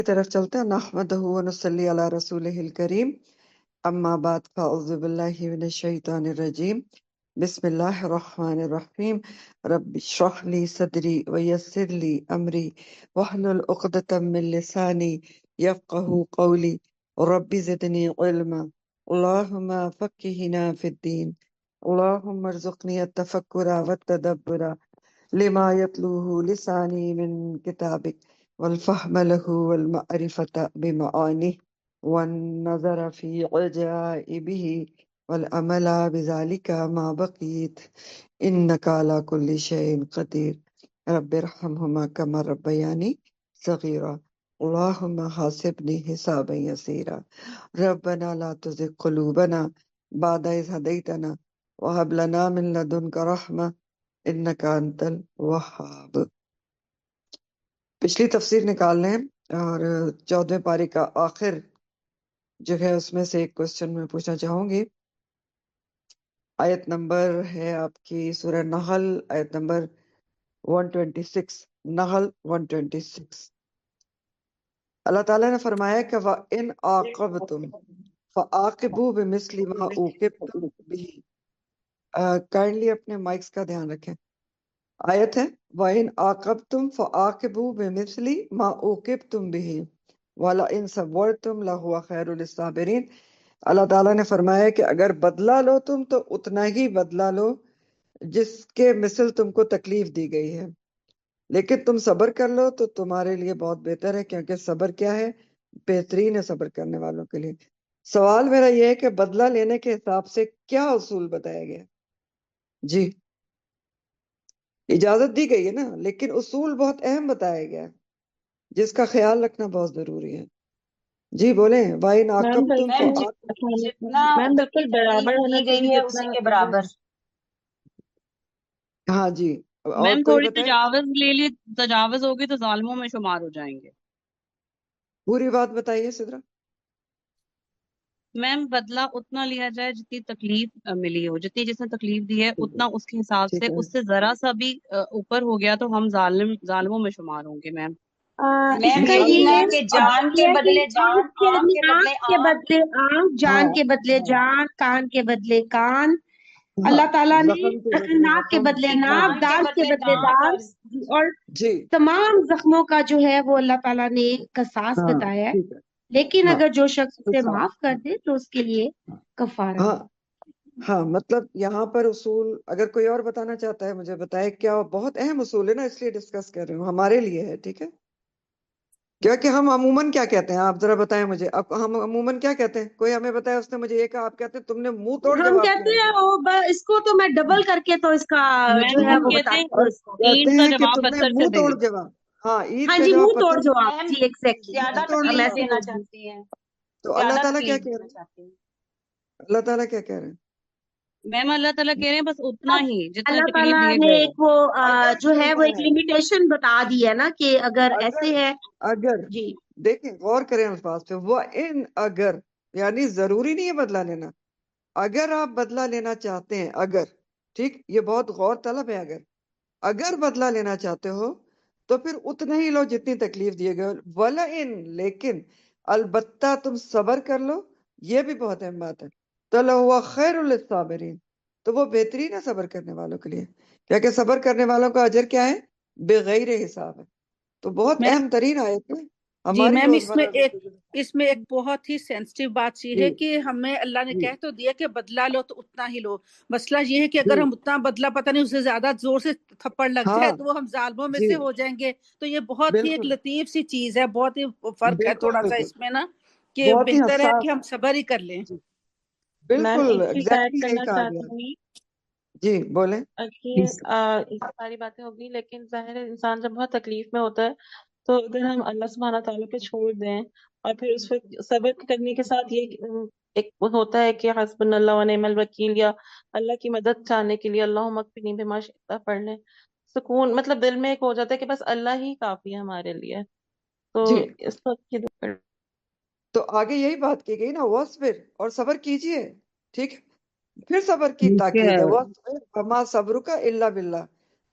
طرف چلتے ہیں. نحمدہ و نصلی علی رسولہ الکریم. اما بعد فاعوذ باللہ من الشیطان الرجیم. بسم اللہ الرحمن الرحیم. رب اشرح لی صدری ویسر لی امری واحلل عقدۃ من لسانی یفقہوا قولی. رب زدنی علما. اللہم فقہنا فی الدین. اللہم ارزقنی التفکر والتدبر لما يتلوه لساني من كتابك والفهم له والمعرفة بمعانيه والنظر في عجائبه والأمل بذلك ما بقيت إنك على كل شيء قدير. رب ارحمهما كما ربياني صغيرا. اللهم حاسبني حسابا يسيرا. ربنا لا تزغ قلوبنا بعد إذ هديتنا وهب لنا من لدنك رحمة انک انت الوہاب. پچھلی تفسیر نکال لیں اور 14ویں پارے کا آخر جو ہے اس میں سے ایک کوسچن میں پوچھنا چاہوں گی. آیت نمبر ہے آپ کی سورہ نحل، آیت نمبر 126. نحل 126. اللہ تعالیٰ نے فرمایا کہ وَإِنْ عَاقَبْتُمْ فَعَاقِبُوا بِمِثْلِ مَا عُوقِبْتُمْ بِهِ. کائنڈلی اپنے مائکس کا دھیان رکھیں. آیت ہے وَإِنْ عَاقَبْتُمْ فَعَاقِبُوا بِمِثْلِ مَا عُوقِبْتُمْ بِهِ وَلَئِنْ صَبَرْتُمْ لَهُوَ خَيْرٌ لِلصَّابِرِينَ. اللہ تعالیٰ نے فرمایا کہ اگر بدلہ لو تم تو اتنا ہی بدلہ لو جس کے مثل تم کو تکلیف دی گئی ہے، لیکن تم صبر کر لو تو تمہارے لیے بہت بہتر ہے، کیونکہ صبر کیا ہے؟ بہترین ہے صبر کرنے والوں کے لیے. سوال میرا یہ ہے کہ بدلہ لینے کے حساب سے کیا اصول بتایا گیا؟ جی اجازت دی گئی ہے نا، لیکن اصول بہت اہم بتایا گیا ہے جس کا خیال رکھنا بہت ضروری ہے. جی بولیں. وَإِنْ میم عَاقَبْتُمْ بالکل جتنا میم جتنی بالکل برابر تکلیف ہونا دی گئی چاہیے ہے جتنا اسی کے برابر. ہاں جی. اور میم کوئی تھوڑی بتائے تجاوز لے لی، تجاوز ہوگی تو ظالموں میں شمار ہو جائیں گے. پوری بات بتائیے سدرا. میم بدلہ اتنا لیا جائے جتنی تکلیف ملی ہو، جتنی جس نے تکلیف دی ہے اتنا اس کے حساب سے، ٹھیک ہے. اس سے ذرا سا بھی اوپر ہو گیا تو ہم ظالموں میں شمار ہوں گے میم. اس میم کا یہی یہ نا ہے کہ اب جان یہ کے ہے کہ بدلے جان، آنکھ کے بدلے آنکھ کے آنکھ. بدلے آنکھ، ہاں جان کے بدلے ہاں جان، کان کے بدلے کان. ہاں. اللہ تعالیٰ نے زخم کے بدلے ناک کے زخم. بدلے ہاں ناک، دانت کے دانت کے بدلے بدلے دانت. اور دانت، اور جی تمام زخموں کا جو ہے وہ اللہ تعالیٰ نے قصاص ہاں بتایا ہے. ٹھیک ہے. لیکن ہاں اگر جو شخص تو اسے معاف کر دے تو اس کے لیے کفارہ ہاں ہے. ہاں مطلب یہاں پر اصول اگر کوئی اور بتانا چاہتا ہے مجھے بتائے. کیا بہت اہم اصول ہے نا، اس لیے ڈسکس کر رہی ہوں، ہمارے لیے ہے. ٹھیک ہے. کیونکہ ہم عموماً کیا کہتے ہیں، آپ ذرا بتائیں مجھے. اب ہم عموماً کیا کہتے ہیں؟ کوئی ہمیں بتایا، اس نے مجھے یہ کہا، آپ کہتے ہیں تم نے منہ توڑ ہم جواب دیا کہتے ہیں مجھے. اس کو تو میں ڈبل کر کے تو اس کا جو میم ہے ہم وہ کہتے بتاتی ہیں ہوں اور اس کو. کہتے اینٹ کا ہیں کہ جواب تم نے پتھر سے منہ دیں. توڑ جواب. ہاں عید ہاں کا جی، جواب منہ توڑ پتھر. جواب. میم جی ایگزیکٹلی. زیادہ منہ توڑ ہم تکلیف جواب. ایسے دینا بولتے ہیں. چاہتی ہیں، تو اللہ زیادہ تعالیٰ کیا تکلیف کہہ رہے دینا ہیں؟ چاہتی ہیں. اللہ تعالیٰ کیا کہہ رہے ہیں؟ میم اللہ تعالیٰ کہہ رہے ہیں بس اتنا ہی جتنا اللہ تکلیف تعالیٰ دیے نے گئے ہو. ایک وہ اگر جو ہے وہ کہنا ایک ہے، لمیٹیشن بتا دی ہے نا کہ اگر اگر ایسے ہے. اگر جی دیکھیں غور کریں الفاظ پہ. وہ ان اگر یعنی ضروری نہیں ہے بدلہ لینا. اگر آپ بدلہ لینا چاہتے ہیں، اگر، ٹھیک، یہ بہت غور طلب ہے. اگر بدلہ لینا چاہتے ہو تو پھر اتنا ہی لو جتنی تکلیف دیے گئے. وَلَئِن لیکن البتہ تم صبر کر لو، یہ بھی بہت اہم بات ہے. تو لَهُوَ خَيْرٌ لِلصَّابِرِينَ، تو وہ بہترین ہے صبر کرنے والوں کے لیے، کیونکہ صبر کرنے والوں کا اجر کیا ہے؟ بغیر حساب ہے. تو بہت میں اہم ترین آیت ہے جی ہماری میم روزمرہ زندگی میں. اس میں ایک بہت ہی سینسٹیو بات یہ جی ہے کہ ہمیں اللہ نے جی کہہ تو دیا کہ بدلہ لو تو اتنا ہی لو. مسئلہ یہ ہے کہ جی اگر ہم اتنا بدلہ پتہ نہیں اسے زیادہ زور سے تھپڑ لگ ہاں جائے تو وہ ہم ظالموں میں جی سے ہو جائیں گے. تو یہ بہت ہی ایک بالکل لطیف سی چیز ہے، بہت ہی فرق ہے بالکل تھوڑا سا بالکل اس میں نا، کہ بہت ہی بہتر ہے حساس. کہ ہم صبر ہی کر لیں. جی میم بالکل ایک چیز ایڈ ایگزیکٹلی یہی کرنا کہا گیا. چاہتی ہوں جی بولیں. کہ یہ ساری باتیں ہوگی، لیکن ظاہر ہے انسان جب بہت تکلیف میں ہوتا ہے تو اگر ہم اللہ سبحانہ تعالیٰ پہ چھوڑ دیں اور پھر اس وقت صبر کرنے کے ساتھ یہ ایک ہوتا ہے کہ حسبنا اللہ و نعم الوکیل، یا اللہ کی مدد چاہنے کے لیے اللہم اکفنی بما شئت پڑھ لیں، سکون مطلب دل میں ایک ہو جاتا ہے کہ بس اللہ ہی کافی ہے ہمارے لیے. تو جی اس وقت کی دعا تو آگے یہی بات کی گئی نا، وَاصْبِرْ، اور صبر کیجئے. ٹھیک. پھر صبر کی ٹھیک ہے تاکید ہے. وَاصْبِرْ وَمَا صَبْرُكَ إِلَّا بِاللَّهِ،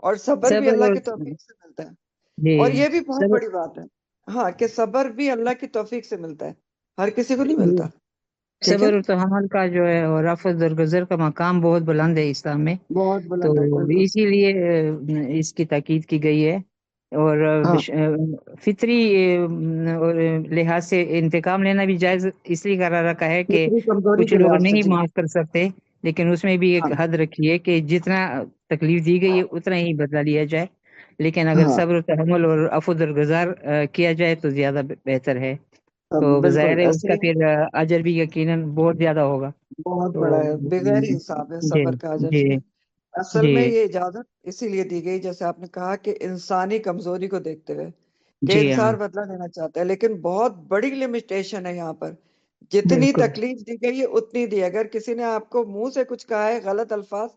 اور صبر بھی صبر اللہ کی توفیق سے ملتا ہے. جی اور یہ بھی بہت صبر بڑی بات ہے. ہاں کہ صبر بھی اللہ کی توفیق سے ملتا ہے، ہر کسی کو نہیں ملتا، ٹھیک ہے؟ صبر و تحمل کا جو ہے اور رفع درگزر کا مقام بہت بلند ہے اسلام میں، بہت تو بلند ہے، بالکل۔ اسی لیے اس کی تاکید کی گئی ہے، اور ہاں فطری اور لحاظ سے انتقام لینا بھی جائز اس لیے قرار رکھا ہے کہ فطری کمزوری کچھ کے لوگ لحاظ سے، نہیں جی معاف کر سکتے، لیکن اس میں بھی ایک ہاں حد رکھی ہے کہ جتنا تکلیف دی گئی ہے اتنا ہی بدلہ لیا جائے، لیکن اگر ہاں صبر و تحمل اور عفو درگزار کیا جائے تو زیادہ بہتر ہے، تو ظاہر بالکل ہے اس ایسے کا ہی، پھر اجر بھی یقیناً بہت زیادہ ہوگا، بہت تو بڑا ہے، بغیر ہی حساب ہے جی صبر کا اجر، جی جو ہے اصل جی میں یہ اجازت اسی لیے دی گئی، جیسے آپ نے کہا کہ انسانی کمزوری کو دیکھتے ہوئے کہ جی ہاں انسان بدلہ لینا چاہتا ہے، لیکن بہت بڑی لمیٹیشن ہے یہاں پر، جتنی بالکل تکلیف دی گئی ہے اتنی دی۔ اگر کسی نے آپ کو منہ سے کچھ کہا ہے غلط الفاظ،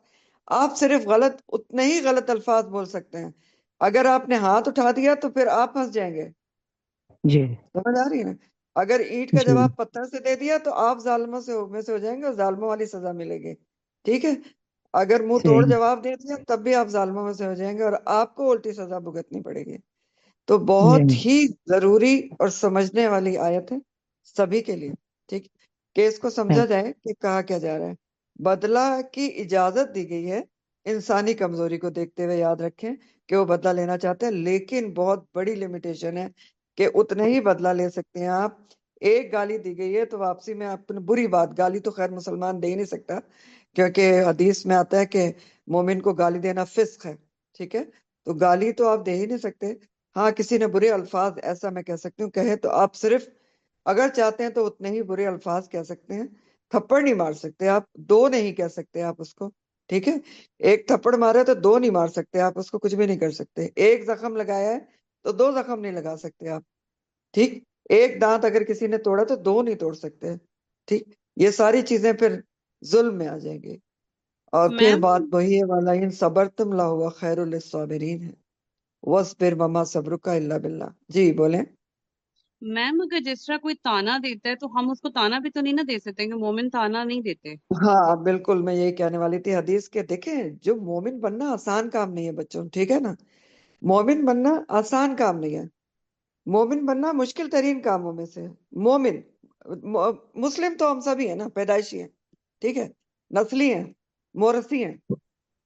آپ صرف غلط اتنے ہی غلط الفاظ بول سکتے ہیں۔ اگر آپ نے ہاتھ اٹھا دیا تو پھر آپ پھنس جائیں گے، جی سمجھ آ رہی ہے نا؟ اگر اینٹ کا جی جواب پتھر سے دے دیا تو آپ ظالموں میں سے ہو جائیں گے اور ظالموں والی سزا ملے گی، ٹھیک ہے؟ اگر منہ توڑ صحیح جواب دے دیا تب بھی آپ ظالموں میں سے ہو جائیں گے اور آپ کو الٹی سزا بھگتنی پڑے گی۔ تو جی بہت ہی ضروری اور سمجھنے والی آیت ہے سبھی کے لیے، ٹھیک، کہ اس کو سمجھا جائے کہ کہا کیا جا رہا ہے۔ بدلہ کی اجازت دی گئی ہے انسانی کمزوری کو دیکھتے ہوئے، یاد رکھیں کہ وہ بدلہ لینا چاہتے ہیں، لیکن بہت بڑی لمیٹیشن ہے کہ اتنے ہی بدلہ لے سکتے ہیں آپ۔ ایک گالی دی گئی ہے تو واپسی میں آپ نے بری بات، گالی تو خیر مسلمان دے ہی نہیں سکتا، کیونکہ حدیث میں آتا ہے کہ مومن کو گالی دینا فسق ہے، ٹھیک ہے؟ تو گالی تو آپ دے ہی نہیں سکتے۔ ہاں کسی نے برے الفاظ، ایسا میں کہہ سکتی ہوں، کہے تو آپ صرف اگر چاہتے ہیں تو اتنے ہی برے الفاظ کہہ سکتے ہیں، تھپڑ نہیں مار سکتے آپ، دو نہیں کہہ سکتے آپ اس کو، ٹھیک ہے؟ ایک تھپڑ مارے تو دو نہیں مار سکتے آپ اس کو، کچھ بھی نہیں کر سکتے۔ ایک زخم لگایا ہے تو دو زخم نہیں لگا سکتے آپ، ٹھیک؟ ایک دانت اگر کسی نے توڑا تو دو نہیں توڑ سکتے، ٹھیک؟ یہ ساری چیزیں پھر ظلم میں آ جائیں گی، اور پھر میم بات وہی ہے، وَلَئِن صَبَرْتُمْ لَهُوَ خَيْرٌ لِلصَّابِرِينَ ہے، وَاصْبِرْ وَمَا صَبْرُكَ إِلَّا بِاللَّهِ۔ جی بولیں۔ میم اگر جس طرح کوئی تانا دیتا ہے تو ہم اس کو تانا بھی تو نہیں نہ دے سکتے کہ مومن تانا نہیں دیتے۔ ہاں بالکل، میں یہی کہنے والی تھی، حدیث کے دیکھیں، جو مومن بننا آسان کام نہیں ہے بچوں، ٹھیک ہے نا؟ مومن بننا آسان کام نہیں ہے، مومن بننا مشکل ترین کاموں میں سے ہے۔ مومن، مسلم تو ہم سبھی ہیں نا، پیدائشی ہیں، ٹھیک ہے، نسلی ہیں، مورثی ہیں۔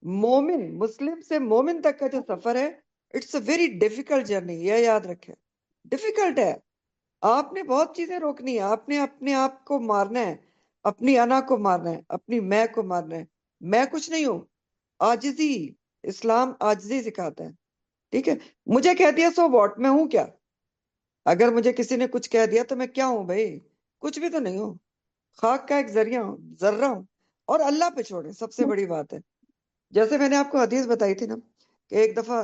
مومن، مسلم سے مومن تک کا جو سفر ہے، it's a very difficult journey, یہ یاد رکھیں، ڈیفیکلٹ ہے۔ آپ نے بہت چیزیں روکنی ہیں، آپ نے اپنے آپ کو مارنا ہے، اپنی انا کو مارنا ہے، اپنی میں کو مارنا ہے۔ میں کچھ نہیں ہوں، عاجزی، اسلام عاجزی سکھاتا ہے، ٹھیک ہے؟ مجھے کہہ دیا سو واٹ، میں ہوں کیا؟ اگر مجھے کسی نے کچھ کہہ دیا تو میں کیا ہوں بھائی؟ کچھ بھی تو نہیں ہوں، خاک کا ایک ذریعہ ہوں، ذرہ ہوں، اور اللہ پہ چھوڑیں، سب سے بڑی بات ہے۔ جیسے میں نے آپ کو حدیث بتائی تھی نا کہ ایک دفعہ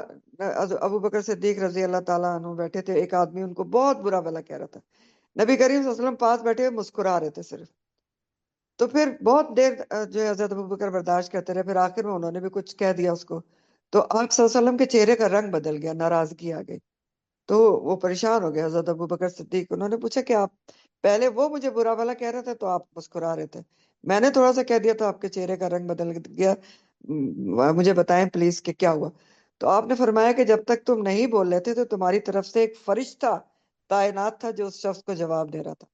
ابو بکر صدیق رضی اللہ تعالیٰ عنہ بیٹھے تھے، ایک آدمی ان کو بہت برا بھلا کہہ رہا تھا، نبی کریم صلی اللہ علیہ وسلم پاس بیٹھے ہوئے مسکرا رہے تھے صرف، تو پھر بہت دیر جو ہے حضرت ابو بکر برداشت کرتے رہے، پھر آخر میں انہوں نے بھی کچھ کہہ دیا اس کو، تو آپ صلی اللہ علیہ وسلم کے چہرے کا رنگ بدل گیا، ناراضگی آ گئی، تو وہ پریشان ہو گئے حضرت ابو بکر صدیق۔ انہوں نے پوچھا کہ آپ پہلے وہ مجھے برا بھلا کہہ رہے تھے تو آپ مسکرا رہے تھے، میں نے تھوڑا سا کہہ دیا تو آپ کے چہرے کا رنگ بدل گیا، مجھے بتائیں پلیز کہ کیا ہوا؟ تو آپ نے فرمایا کہ جب تک تم نہیں بول رہے تھے تو تمہاری طرف سے ایک فرشتہ تعینات تھا جو اس شخص کو جواب دے رہا تھا،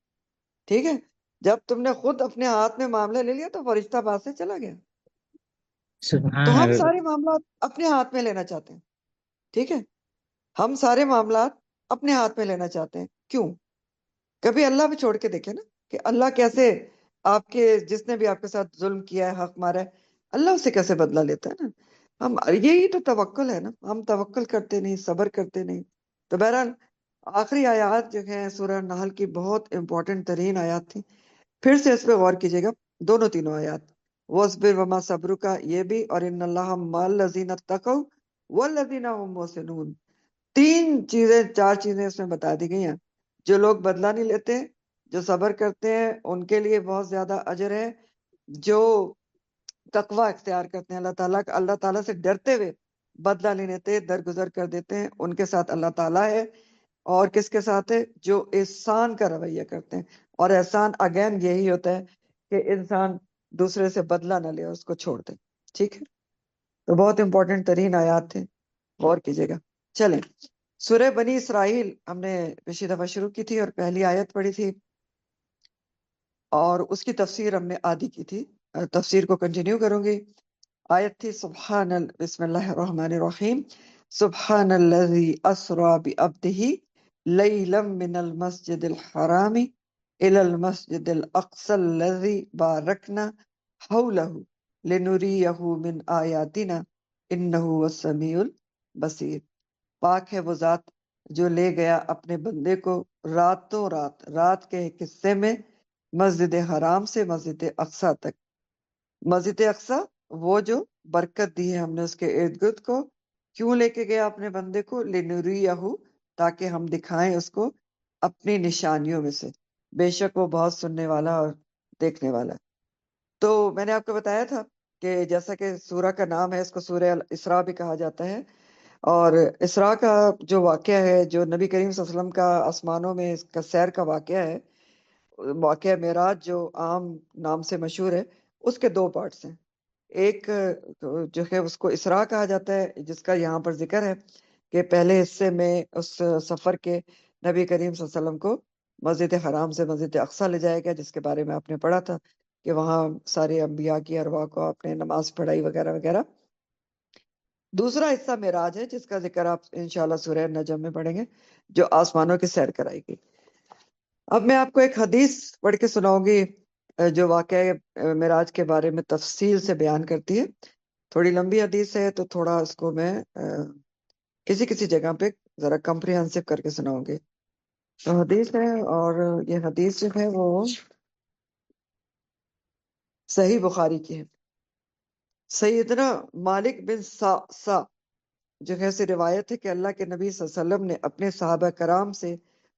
ٹھیک ہے؟ جب تم نے خود اپنے ہاتھ میں معاملہ لے لیا تو فرشتہ پاس سے چلا گیا۔ تو سبحان ہم اللہ سارے معاملات اپنے ہاتھ میں لینا چاہتے ہیں، ٹھیک ہے؟ ہم سارے معاملات اپنے ہاتھ میں لینا چاہتے ہیں، کیوں؟ کبھی اللہ پہ چھوڑ کے دیکھیں نا کہ اللہ کیسے آپ کے، جس نے بھی آپ کے ساتھ ظلم کیا ہے، حق مارا ہے، اللہ اسے کیسے بدلہ لیتا ہے نا۔ ہم یہی تو توکل ہے نا، ہم توکل کرتے نہیں، صبر کرتے نہیں۔ تو بہرحال آخری آیات جو ہیں سورہ نحل کی بہت امپورٹنٹ ترین آیات تھی، پھر سے اس پہ غور کیجیے گا، دونوں تینوں آیات، وَاصْبِرْ وَمَا صَبْرُكَ، یہ بھی، اور ان اللہ مع الذین اتقوا والذین هم محسنون، تین چیزیں، چار چیزیں اس میں بتا دی گئی ہیں۔ جو لوگ بدلہ نہیں لیتے، جو صبر کرتے ہیں، ان کے لیے بہت زیادہ اجر ہے۔ جو تقوی اختیار کرتے ہیں، اللہ تعالیٰ سے ڈرتے ہوئے بدلہ نہیں لیتے، درگزر کر دیتے ہیں، ان کے ساتھ اللہ تعالیٰ ہے۔ اور کس کے ساتھ ہے؟ جو احسان کا رویہ کرتے ہیں، اور احسان اگین یہی ہوتا ہے کہ انسان دوسرے سے بدلہ نہ لے، اس کو چھوڑ دے، ٹھیک ہے؟ تو بہت امپورٹنٹ ترین آیات تھے، غور کیجیے گا۔ چلیں سورہ بنی اسرائیل ہم نے پچھلی دفعہ شروع کی تھی اور پہلی آیت پڑھی تھی اور اس کی تفسیر ہم نے آدھی کی تھی. تفسیر کو کنٹینیو کروں گی. آیت تھی بسم اللہ الرحمن الرحیم. سبحان الذی اسرا بعبدہ لیلا من المسجد الحرام الى المسجد الاقصى الذی بارکنا حولہ لنریہ من آیاتنا انہ هو السمیع البصیر. پاک ہے وہ ذات جو لے گیا اپنے بندے کو رات کے ایک حصے میں مسجد حرام سے مسجد اقصی تک. مسجد اقصی وہ جو برکت دی ہے ہم نے اس کے ارد گرد کو. کیوں لے کے گیا اپنے بندے کو؟ لنریہ تاکہ ہم دکھائیں اس کو اپنی نشانیوں میں سے. بے شک وہ بہت سننے والا اور دیکھنے والا. تو میں نے آپ کو بتایا تھا کہ جیسا کہ سورہ کا نام ہے اس کو سورہ الاسراء بھی کہا جاتا ہے. اور اسراء کا جو واقعہ ہے جو نبی کریم صلی اللہ علیہ وسلم کا آسمانوں میں اس کا سیر کا واقعہ ہے، واقعہ معراج جو عام نام سے مشہور ہے، اس کے دو پارٹس ہیں. ایک جو ہے اس کو اسراء کہا جاتا ہے جس کا یہاں پر ذکر ہے کہ پہلے حصے میں اس سفر کے نبی کریم صلی اللہ علیہ وسلم کو مسجد حرام سے مسجد اقصی لے جایا گیا، جس کے بارے میں آپ نے پڑھا تھا کہ وہاں سارے انبیاء کی ارواح کو آپ نے نماز پڑھائی وغیرہ وغیرہ. دوسرا حصہ معراج ہے جس کا ذکر آپ انشاءاللہ سورہ نجم میں پڑھیں گے، جو آسمانوں کی سیر کرائے گی. اب میں آپ کو ایک حدیث پڑھ کے سناؤں گی جو واقعہ معراج کے بارے میں تفصیل سے بیان کرتی ہے. تھوڑی لمبی حدیث ہے تو تھوڑا اس کو میں کسی جگہ پہ ذرا کمپریہنسو کر کے سناؤں گی. تو حدیث ہے اور یہ حدیث جو ہے وہ صحیح بخاری کی ہے. سیدنا مالک بن سا جو ہے سے روایت ہے کہ اللہ کے نبی صلی اللہ علیہ وسلم نے اپنے صحابہ کرام سے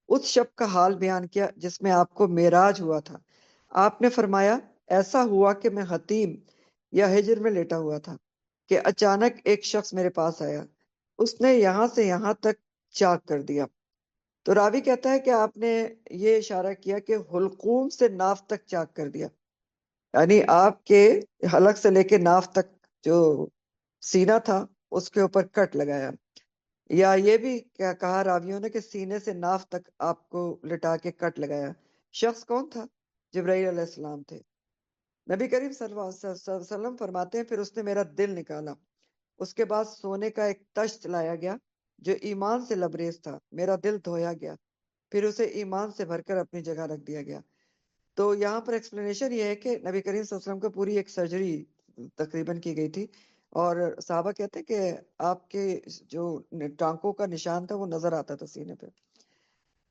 اس شب کا حال بیان کیا جس میں آپ کو معراج ہوا تھا. آپ نے فرمایا ایسا ہوا کہ میں حتیم یا ہجر میں لیٹا ہوا تھا کہ اچانک ایک شخص میرے پاس آیا. اس نے یہاں سے یہاں تک چاک کر دیا. تو راوی کہتا ہے کہ آپ نے یہ اشارہ کیا کہ حلقوم سے ناف تک چاک کر دیا، یعنی آپ کے حلق سے لے کے ناف تک جو سینہ تھا اس کے اوپر کٹ لگایا. یا یہ بھی کہا راویوں نے کہ سینے سے ناف تک آپ کو لٹا کے کٹ لگایا. شخص کون تھا؟ جبرائیل علیہ السلام تھے. نبی کریم صلی اللہ علیہ وسلم فرماتے ہیں پھر اس نے میرا دل نکالا. اس کے بعد سونے کا ایک تشت لایا گیا جو ایمان سے لبریز تھا. میرا دل دھویا گیا، پھر اسے ایمان سے بھر کر اپنی جگہ رکھ دیا گیا. تو یہاں پر ایکسپلینیشن یہ ہے کہ نبی کریم صلی اللہ علیہ وسلم کو پوری ایک سرجری تقریباً کی گئی تھی اور صحابہ کہتے ہیں کہ آپ کے جو ٹانکوں کا نشان تھا وہ نظر آتا تھا سینے پہ.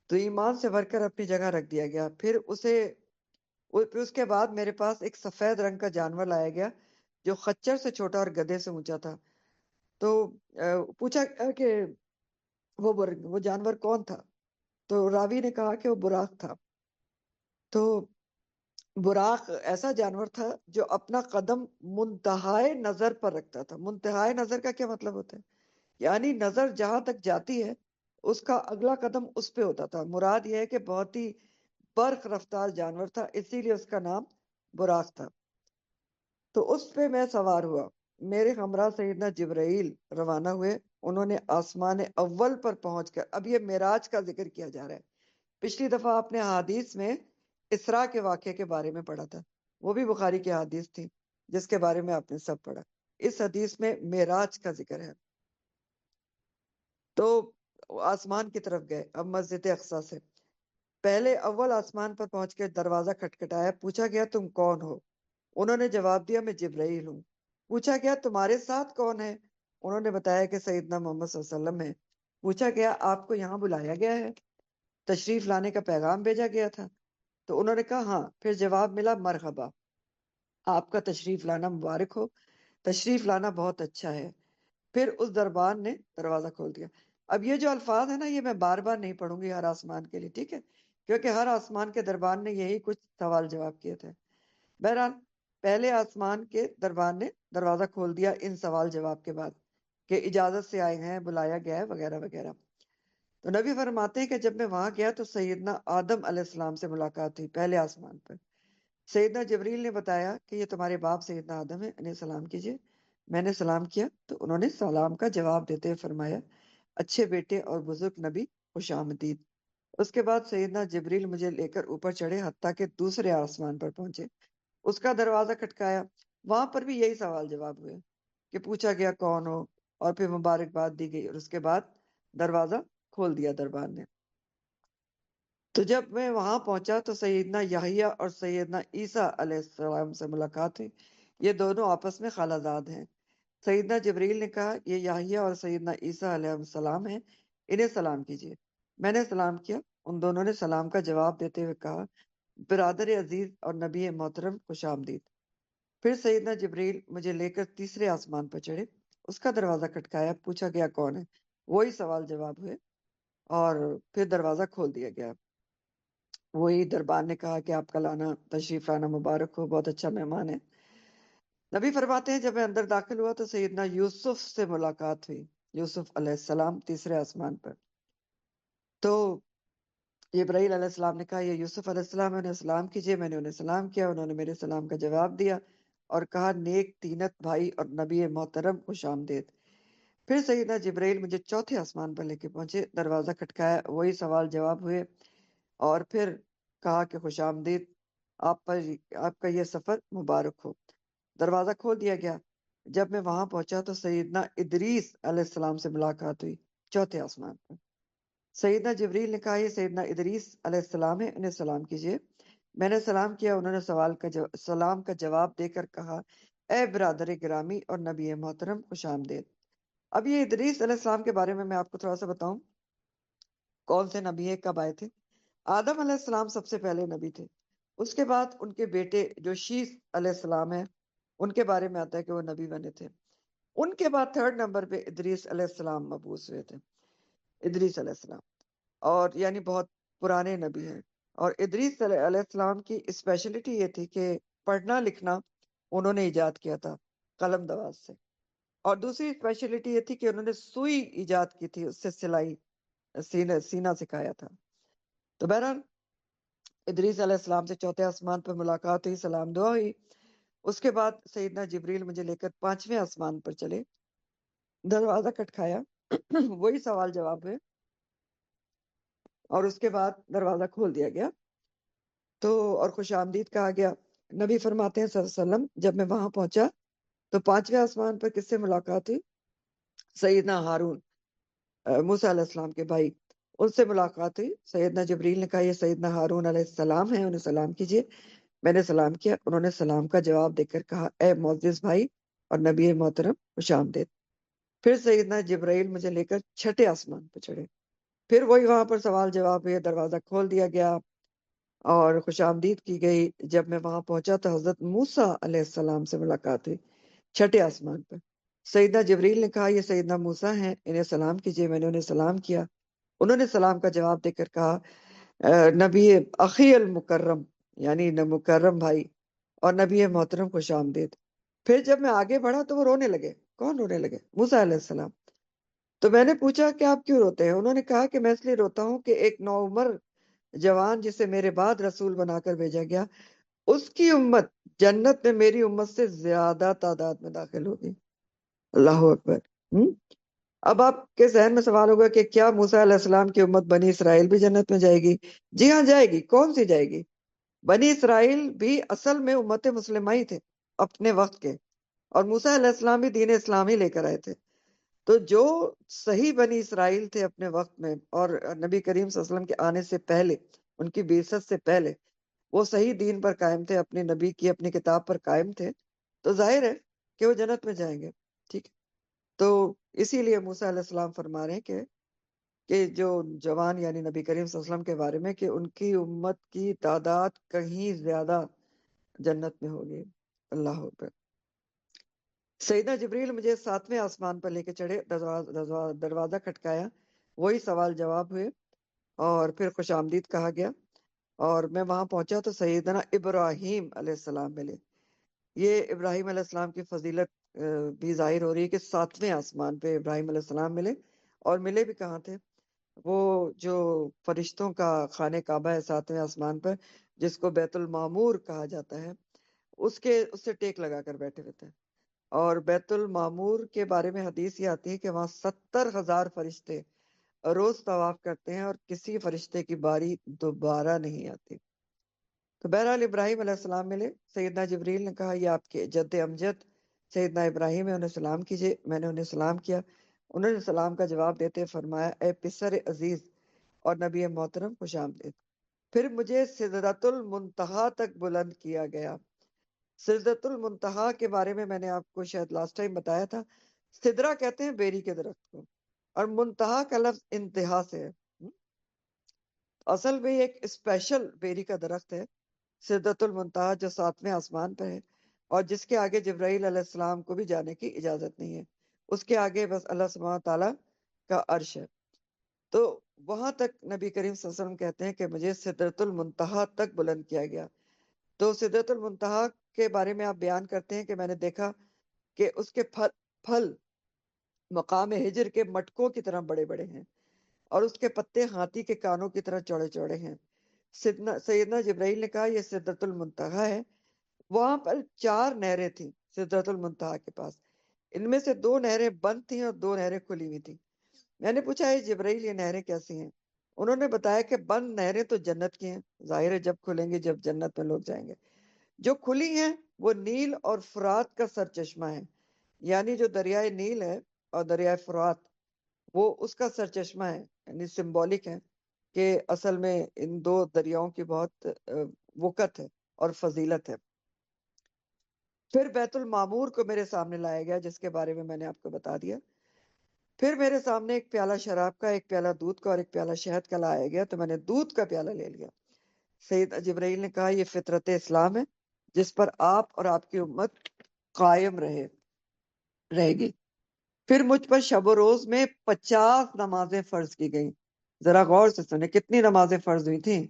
تو ایمان سے بھر کر اپنی جگہ رکھ دیا گیا. پھر اس کے بعد میرے پاس ایک سفید رنگ کا جانور لایا گیا جو خچر سے چھوٹا اور گدھے سے اونچا تھا. تو پوچھا کہ وہ جانور کون تھا؟ تو راوی نے کہا کہ وہ براق تھا. تو براق ایسا جانور تھا جو اپنا قدم منتہائے نظر پر رکھتا تھا. منتہائے نظر کا کیا مطلب ہوتا ہے؟ یعنی نظر جہاں تک جاتی ہے اس کا اگلا قدم اس پہ ہوتا تھا. مراد یہ ہے کہ بہت ہی برق رفتار جانور تھا، اسی لیے اس کا نام براق تھا. تو اس پہ میں سوار ہوا، میرے ہمراہ سیدنا جبرائیل روانہ ہوئے. انہوں نے آسمان اول پر پہنچ کر، اب یہ معراج کا ذکر کیا جا رہا ہے. پچھلی دفعہ آپ نے حدیث میں اسراء کے واقعے کے بارے میں پڑھا تھا، وہ بھی بخاری کی حدیث تھی جس کے بارے میں آپ نے سب پڑھا. اس حدیث میں معراج کا ذکر ہے. تو آسمان کی طرف گئے. اب مسجد اقصی سے پہلے اول آسمان پر پہنچ کے دروازہ کھٹکھٹایا. پوچھا گیا تم کون ہو؟ انہوں نے جواب دیا میں جبرائیل ہوں. پوچھا گیا تمہارے ساتھ کون ہے؟ انہوں نے بتایا کہ سیدنا محمد صلی اللہ علیہ وسلم ہے. پوچھا گیا آپ کو یہاں بلایا گیا ہے، تشریف لانے کا پیغام بھیجا گیا تھا؟ تو انہوں نے کہا ہاں. پھر جواب ملا مرحبا، آپ کا تشریف لانا مبارک ہو، تشریف لانا بہت اچھا ہے. پھر اس دربان نے دروازہ کھول دیا. اب یہ جو الفاظ ہے نا یہ میں بار بار نہیں پڑھوں گی ہر آسمان کے لیے، ٹھیک ہے، کیونکہ ہر آسمان کے دربان نے یہی کچھ سوال جواب کیے تھے. بہرحال پہلے آسمان کے دربان نے دروازہ کھول دیا ان سوال جواب کے بعد کہ اجازت سے آئے ہیں، بلایا گیا ہے وغیرہ وغیرہ. تو نبی فرماتے ہیں کہ جب میں وہاں گیا تو سیدنا آدم علیہ السلام سے ملاقات ہوئی پہلے آسمان پر. سیدنا جبریل نے بتایا کہ یہ تمہارے باپ سیدنا آدم ہے، انہیں سلام کیجیے. میں نے سلام کیا تو انہوں نے سلام کا جواب دیتے ہوئے فرمایا اچھے بیٹے اور بزرگ نبی خوش آمدید۔ اس کے بعد سیدنا جبریل مجھے لے کر اوپر چڑھے حتیٰ کہ دوسرے آسمان پر پہنچے۔ اس کا دروازہ کھٹکایا، وہاں پر بھی یہی سوال جواب ہوئے کہ پوچھا گیا کون ہو، اور پھر مبارکباد دی گئی، اور اس کے بعد دروازہ کھول دیا دربار نے۔ تو جب میں وہاں پہنچا تو سیدنا یحییٰ اور سیدنا عیسیٰ علیہ السلام سے ملاقات ہوئی۔ یہ دونوں آپس میں خالہ زاد ہیں۔ سیدنا جبریل نے کہا یہ یحییٰ اور سیدنا عیسیٰ علیہ السلام ہیں، انہیں سلام کیجیے۔ میں نے سلام کیا، ان دونوں نے سلام کا جواب دیتے ہوئے کہا برادر عزیز اور نبی محترم خوش آمدید۔ پھر سیدنا جبریل مجھے لے کر تیسرے آسمان پر چڑھے، اس کا دروازہ کھٹکایا، پوچھا گیا کون ہے، وہی سوال جواب ہوئے، اور پھر دروازہ کھول دیا گیا۔ وہی دربار نے کہا کہ آپ کا لانا، تشریف لانا مبارک ہو، بہت اچھا مہمان ہے۔ نبی فرماتے ہیں جب میں اندر داخل ہوا تو سیدنا یوسف سے ملاقات ہوئی، یوسف علیہ السلام تیسرے آسمان پر۔ تو جبرائیل علیہ السلام نے کہا یہ یوسف علیہ السلام ہے، انہیں سلام کیجیے۔ میں نے انہیں سلام کیا، انہوں نے میرے سلام کا جواب دیا اور کہا نیک تینت بھائی اور نبی محترم خوش آمدید۔ پھر سیدنا جبرائیل مجھے چوتھے آسمان پر لے کے پہنچے، دروازہ کھٹکایا، وہی سوال جواب ہوئے، اور پھر کہا کہ خوش آمدید، آپ کا یہ سفر مبارک ہو۔ دروازہ کھول دیا گیا۔ جب میں وہاں پہنچا تو سیدنا ادریس علیہ السلام سے ملاقات ہوئی چوتھے آسمان پر۔ سیدنا جبریل نے کہا یہ سیدنا ادریس علیہ السلام ہے، انہیں سلام کیجیے۔ میں نے سلام کیا، انہوں نے سلام کا جواب دے کر کہا اے برادر گرامی اور نبی محترم خوش آمدید۔ اب یہ ادریس علیہ السلام کے بارے میں آپ کو تھوڑا سا بتاؤں، کون سے نبی کب آئے تھے۔ آدم علیہ السلام سب سے پہلے نبی تھے، اس کے بعد ان کے بیٹے جو شیس علیہ السلام ہیں ان کے بارے میں آتا ہے کہ وہ نبی بنے تھے۔ ان کے بعد تھرڈ نمبر پہ ادریس علیہ السلام مبعوث ہوئے تھے، ادریس علیہ السلام، اور یعنی بہت پرانے نبی ہیں۔ اور ادریس علیہ السلام کی اسپیشلٹی یہ تھی کہ پڑھنا لکھنا انہوں نے ایجاد کیا تھا قلم دواز سے، اور دوسری اسپیشلٹی یہ تھی کہ انہوں نے سوئی ایجاد کی تھی، اس سے سلائی سینہ سکھایا تھا۔ تو بہرحال ادریس علیہ السلام سے چوتھے آسمان پر ملاقات ہوئی، سلام دعا ہوئی۔ اس کے بعد سیدنا جبریل مجھے لے کر پانچویں آسمان پر چلے، دروازہ کھٹکایا، وہی سوال جواب ہوئے، اور اس کے بعد دروازہ کھول دیا گیا تو اور خوش آمدید کہا گیا۔ نبی فرماتے ہیں صلی اللہ علیہ وسلم جب میں وہاں پہنچا تو پانچویں آسمان پر کس سے ملاقات ہوئی؟ سیدنا ہارون، موسیٰ علیہ السلام کے بھائی، ان سے ملاقات ہوئی۔ سیدنا جبریل نے کہا یہ سیدنا ہارون علیہ السلام ہیں، انہیں سلام کیجیے۔ میں نے سلام کیا، انہوں نے سلام کا جواب دے کر کہا اے معزز بھائی اور نبی محترم خوش آمدید۔ پھر سیدنا جبرائیل مجھے لے کر چھٹے آسمان پہ چڑھے، پھر وہی وہاں پر سوال جواب ہوئے، دروازہ کھول دیا گیا اور خوش آمدید کی گئی۔ جب میں وہاں پہنچا تو حضرت موسیٰ علیہ السلام سے ملاقات ہوئی چھٹے آسمان پر۔ سیدنا جبریل نے کہا یہ سیدنا موسیٰ ہیں، انہیں سلام کیجیے۔ میں نے انہیں سلام کیا، انہوں نے سلام کا جواب دے کر کہا نبی اخی المکرم، یعنی مکرم بھائی اور نبی محترم خوش آمدید۔ پھر جب میں آگے بڑھا تو وہ رونے لگے۔ کون رونے لگے؟ موسیٰ علیہ السلام۔ تو میں نے پوچھا کہ آپ کیوں روتے ہیں؟ انہوں نے کہا کہ میں اس لیے روتا ہوں کہ ایک نوعمر جوان جسے میرے بعد رسول بنا کر بھیجا گیا، اس کی امت جنت میں میری امت سے زیادہ تعداد میں داخل ہوگی۔ اللہ اکبر۔ اب آپ کے ذہن میں سوال ہوگا کہ کیا موسیٰ علیہ السلام کی امت بنی اسرائیل بھی جنت میں جائے گی؟ جی ہاں جائے گی۔ کون سی جائے گی؟ بنی اسرائیل بھی اصل میں امت مسلمہ ہی تھے اپنے وقت کے، اور موسیٰ علیہ السلام بھی دین اسلام ہی لے کر آئے تھے۔ تو جو صحیح بنی اسرائیل تھے اپنے وقت میں، اور نبی کریم صلی اللہ علیہ وسلم کے آنے سے پہلے، ان کی بعثت سے پہلے وہ صحیح دین پر قائم تھے، اپنے نبی کی اپنی کتاب پر قائم تھے، تو ظاہر ہے کہ وہ جنت میں جائیں گے۔ ٹھیک ہے، تو اسی لیے موسیٰ علیہ السلام فرما رہے ہیں کہ جو جوان یعنی نبی کریم صلی اللہ علیہ وسلم کے بارے میں کہ ان کی امت کی تعداد کہیں زیادہ جنت میں ہوگی۔ اللہ اکبر۔ سیدنا جبریل مجھے ساتویں آسمان پر لے کے چڑھے، دروازہ کھٹکایا، وہی سوال جواب ہوئے، اور پھر خوش آمدید کہا گیا، اور میں وہاں پہنچا تو سیدنا ابراہیم علیہ السلام ملے۔ یہ ابراہیم علیہ السلام کی فضیلت بھی ظاہر ہو رہی ہے کہ ساتویں آسمان پہ ابراہیم علیہ السلام ملے، اور ملے بھی کہاں تھے؟ وہ جو فرشتوں کا خانہ کعبہ ہے ساتویں آسمان پر، جس کو بیت المعمور کہا جاتا ہے، اس سے ٹیک لگا کر بیٹھے ہوئے تھے۔ اور بیت المعمور کے بارے میں حدیث یہ آتی ہے کہ وہاں 70,000 فرشتے روز طواف کرتے ہیں اور کسی فرشتے کی باری دوبارہ نہیں آتی۔ تو بہرحال ابراہیم علیہ السلام ملے، سیدنا جبریل نے کہا یہ آپ کے جد امجد سیدنا ابراہیم ہے، انہیں سلام کیجیے۔ میں نے انہیں سلام کیا، انہوں نے سلام کا جواب دیتے فرمایا اے پسر عزیز اور نبی محترم خوش آمدید۔ پھر مجھے سدرۃ المنتہا تک بلند کیا گیا۔ سدرۃ المنتہا کے بارے میں نے آپ کو شاید لاسٹ ٹائم بتایا تھا، سدرہ کہتے ہیں بیری کے درخت کو، اور منتہا کا لفظ انتہا سے ہے۔ اصل میں ایک اسپیشل بیری کا درخت ہے سدرۃ المنتہا، جو 7ویں آسمان پر ہے اور جس کے آگے جبرائیل علیہ السلام کو بھی جانے کی اجازت نہیں ہے، اس کے آگے بس اللہ سبحانہ تعالیٰ کا عرش ہے۔ تو وہاں تک نبی کریم صلی اللہ علیہ وسلم کہتے ہیں کہ مجھے سدرۃ المنتہا تک بلند کیا گیا۔ تو سدرۃ المنتہا کے بارے میں آپ بیان کرتے ہیں کہ میں نے دیکھا کہ اس کے پھل مقام ہجر کے مٹکوں کی طرح بڑے بڑے ہیں اور اس کے پتے ہاتھی کے کانوں کی طرح چوڑے چوڑے ہیں۔ سیدنا جبرائیل نے کہا یہ سدرۃ المنتہا ہے۔ وہاں پر 4 نہریں تھیں سدرۃ المنتہا کے پاس، ان میں سے 2 نہریں بند تھیں اور 2 نہریں کھلی ہوئی تھیں۔ میں نے پوچھا اے جبرائیل یہ نہریں کیسی ہیں؟ انہوں نے بتایا کہ بند نہریں تو جنت کی ہیں، ظاہر ہے جب کھلیں گے جب جنت میں لوگ جائیں گے۔ جو کھلی ہیں وہ نیل اور فرات کا سرچشمہ ہے، یعنی جو دریائے نیل ہے اور دریائے فرات وہ اس کا سرچشمہ ہے، یعنی سمبولک ہے کہ اصل میں ان 2 دریاؤں کی بہت وقت ہے اور فضیلت ہے۔ پھر بیت المعمور کو میرے سامنے لایا گیا جس کے بارے میں نے آپ کو بتا دیا۔ پھر میرے سامنے ایک پیالہ شراب کا، ایک پیالہ دودھ کا اور ایک پیالہ شہد کا لایا گیا، تو میں نے دودھ کا پیالہ لے لیا۔ سید جبرائیل نے کہا یہ فطرت اسلام ہے جس پر آپ اور آپ کی امت قائم رہے گی۔ پھر مجھ پر شب و روز میں 50 نمازیں فرض کی گئیں۔ ذرا غور سے سنیں کتنی نمازیں فرض ہوئی تھیں؟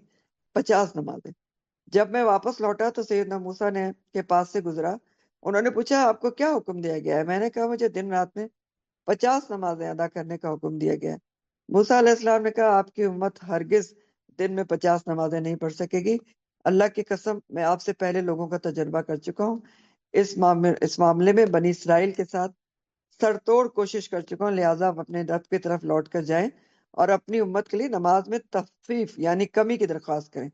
50 نمازیں۔ جب میں واپس لوٹا تو سیدنا موسیٰ نے کے پاس سے گزرا، انہوں نے پوچھا آپ کو کیا حکم دیا گیا ہے؟ میں نے کہا مجھے دن رات میں 50 نمازیں ادا کرنے کا حکم دیا گیا ہے۔ موسیٰ علیہ السلام نے کہا آپ کی امت ہرگز دن میں 50 نمازیں نہیں پڑھ سکے گی، اللہ کی قسم میں آپ سے پہلے لوگوں کا تجربہ کر چکا ہوں، اس معاملے میں بنی اسرائیل کے ساتھ سر توڑ کوشش کر چکا ہوں، لہٰذا آپ اپنے رب کی طرف لوٹ کر جائیں اور اپنی امت کے لیے نماز میں تخفیف یعنی کمی کی درخواست کریں۔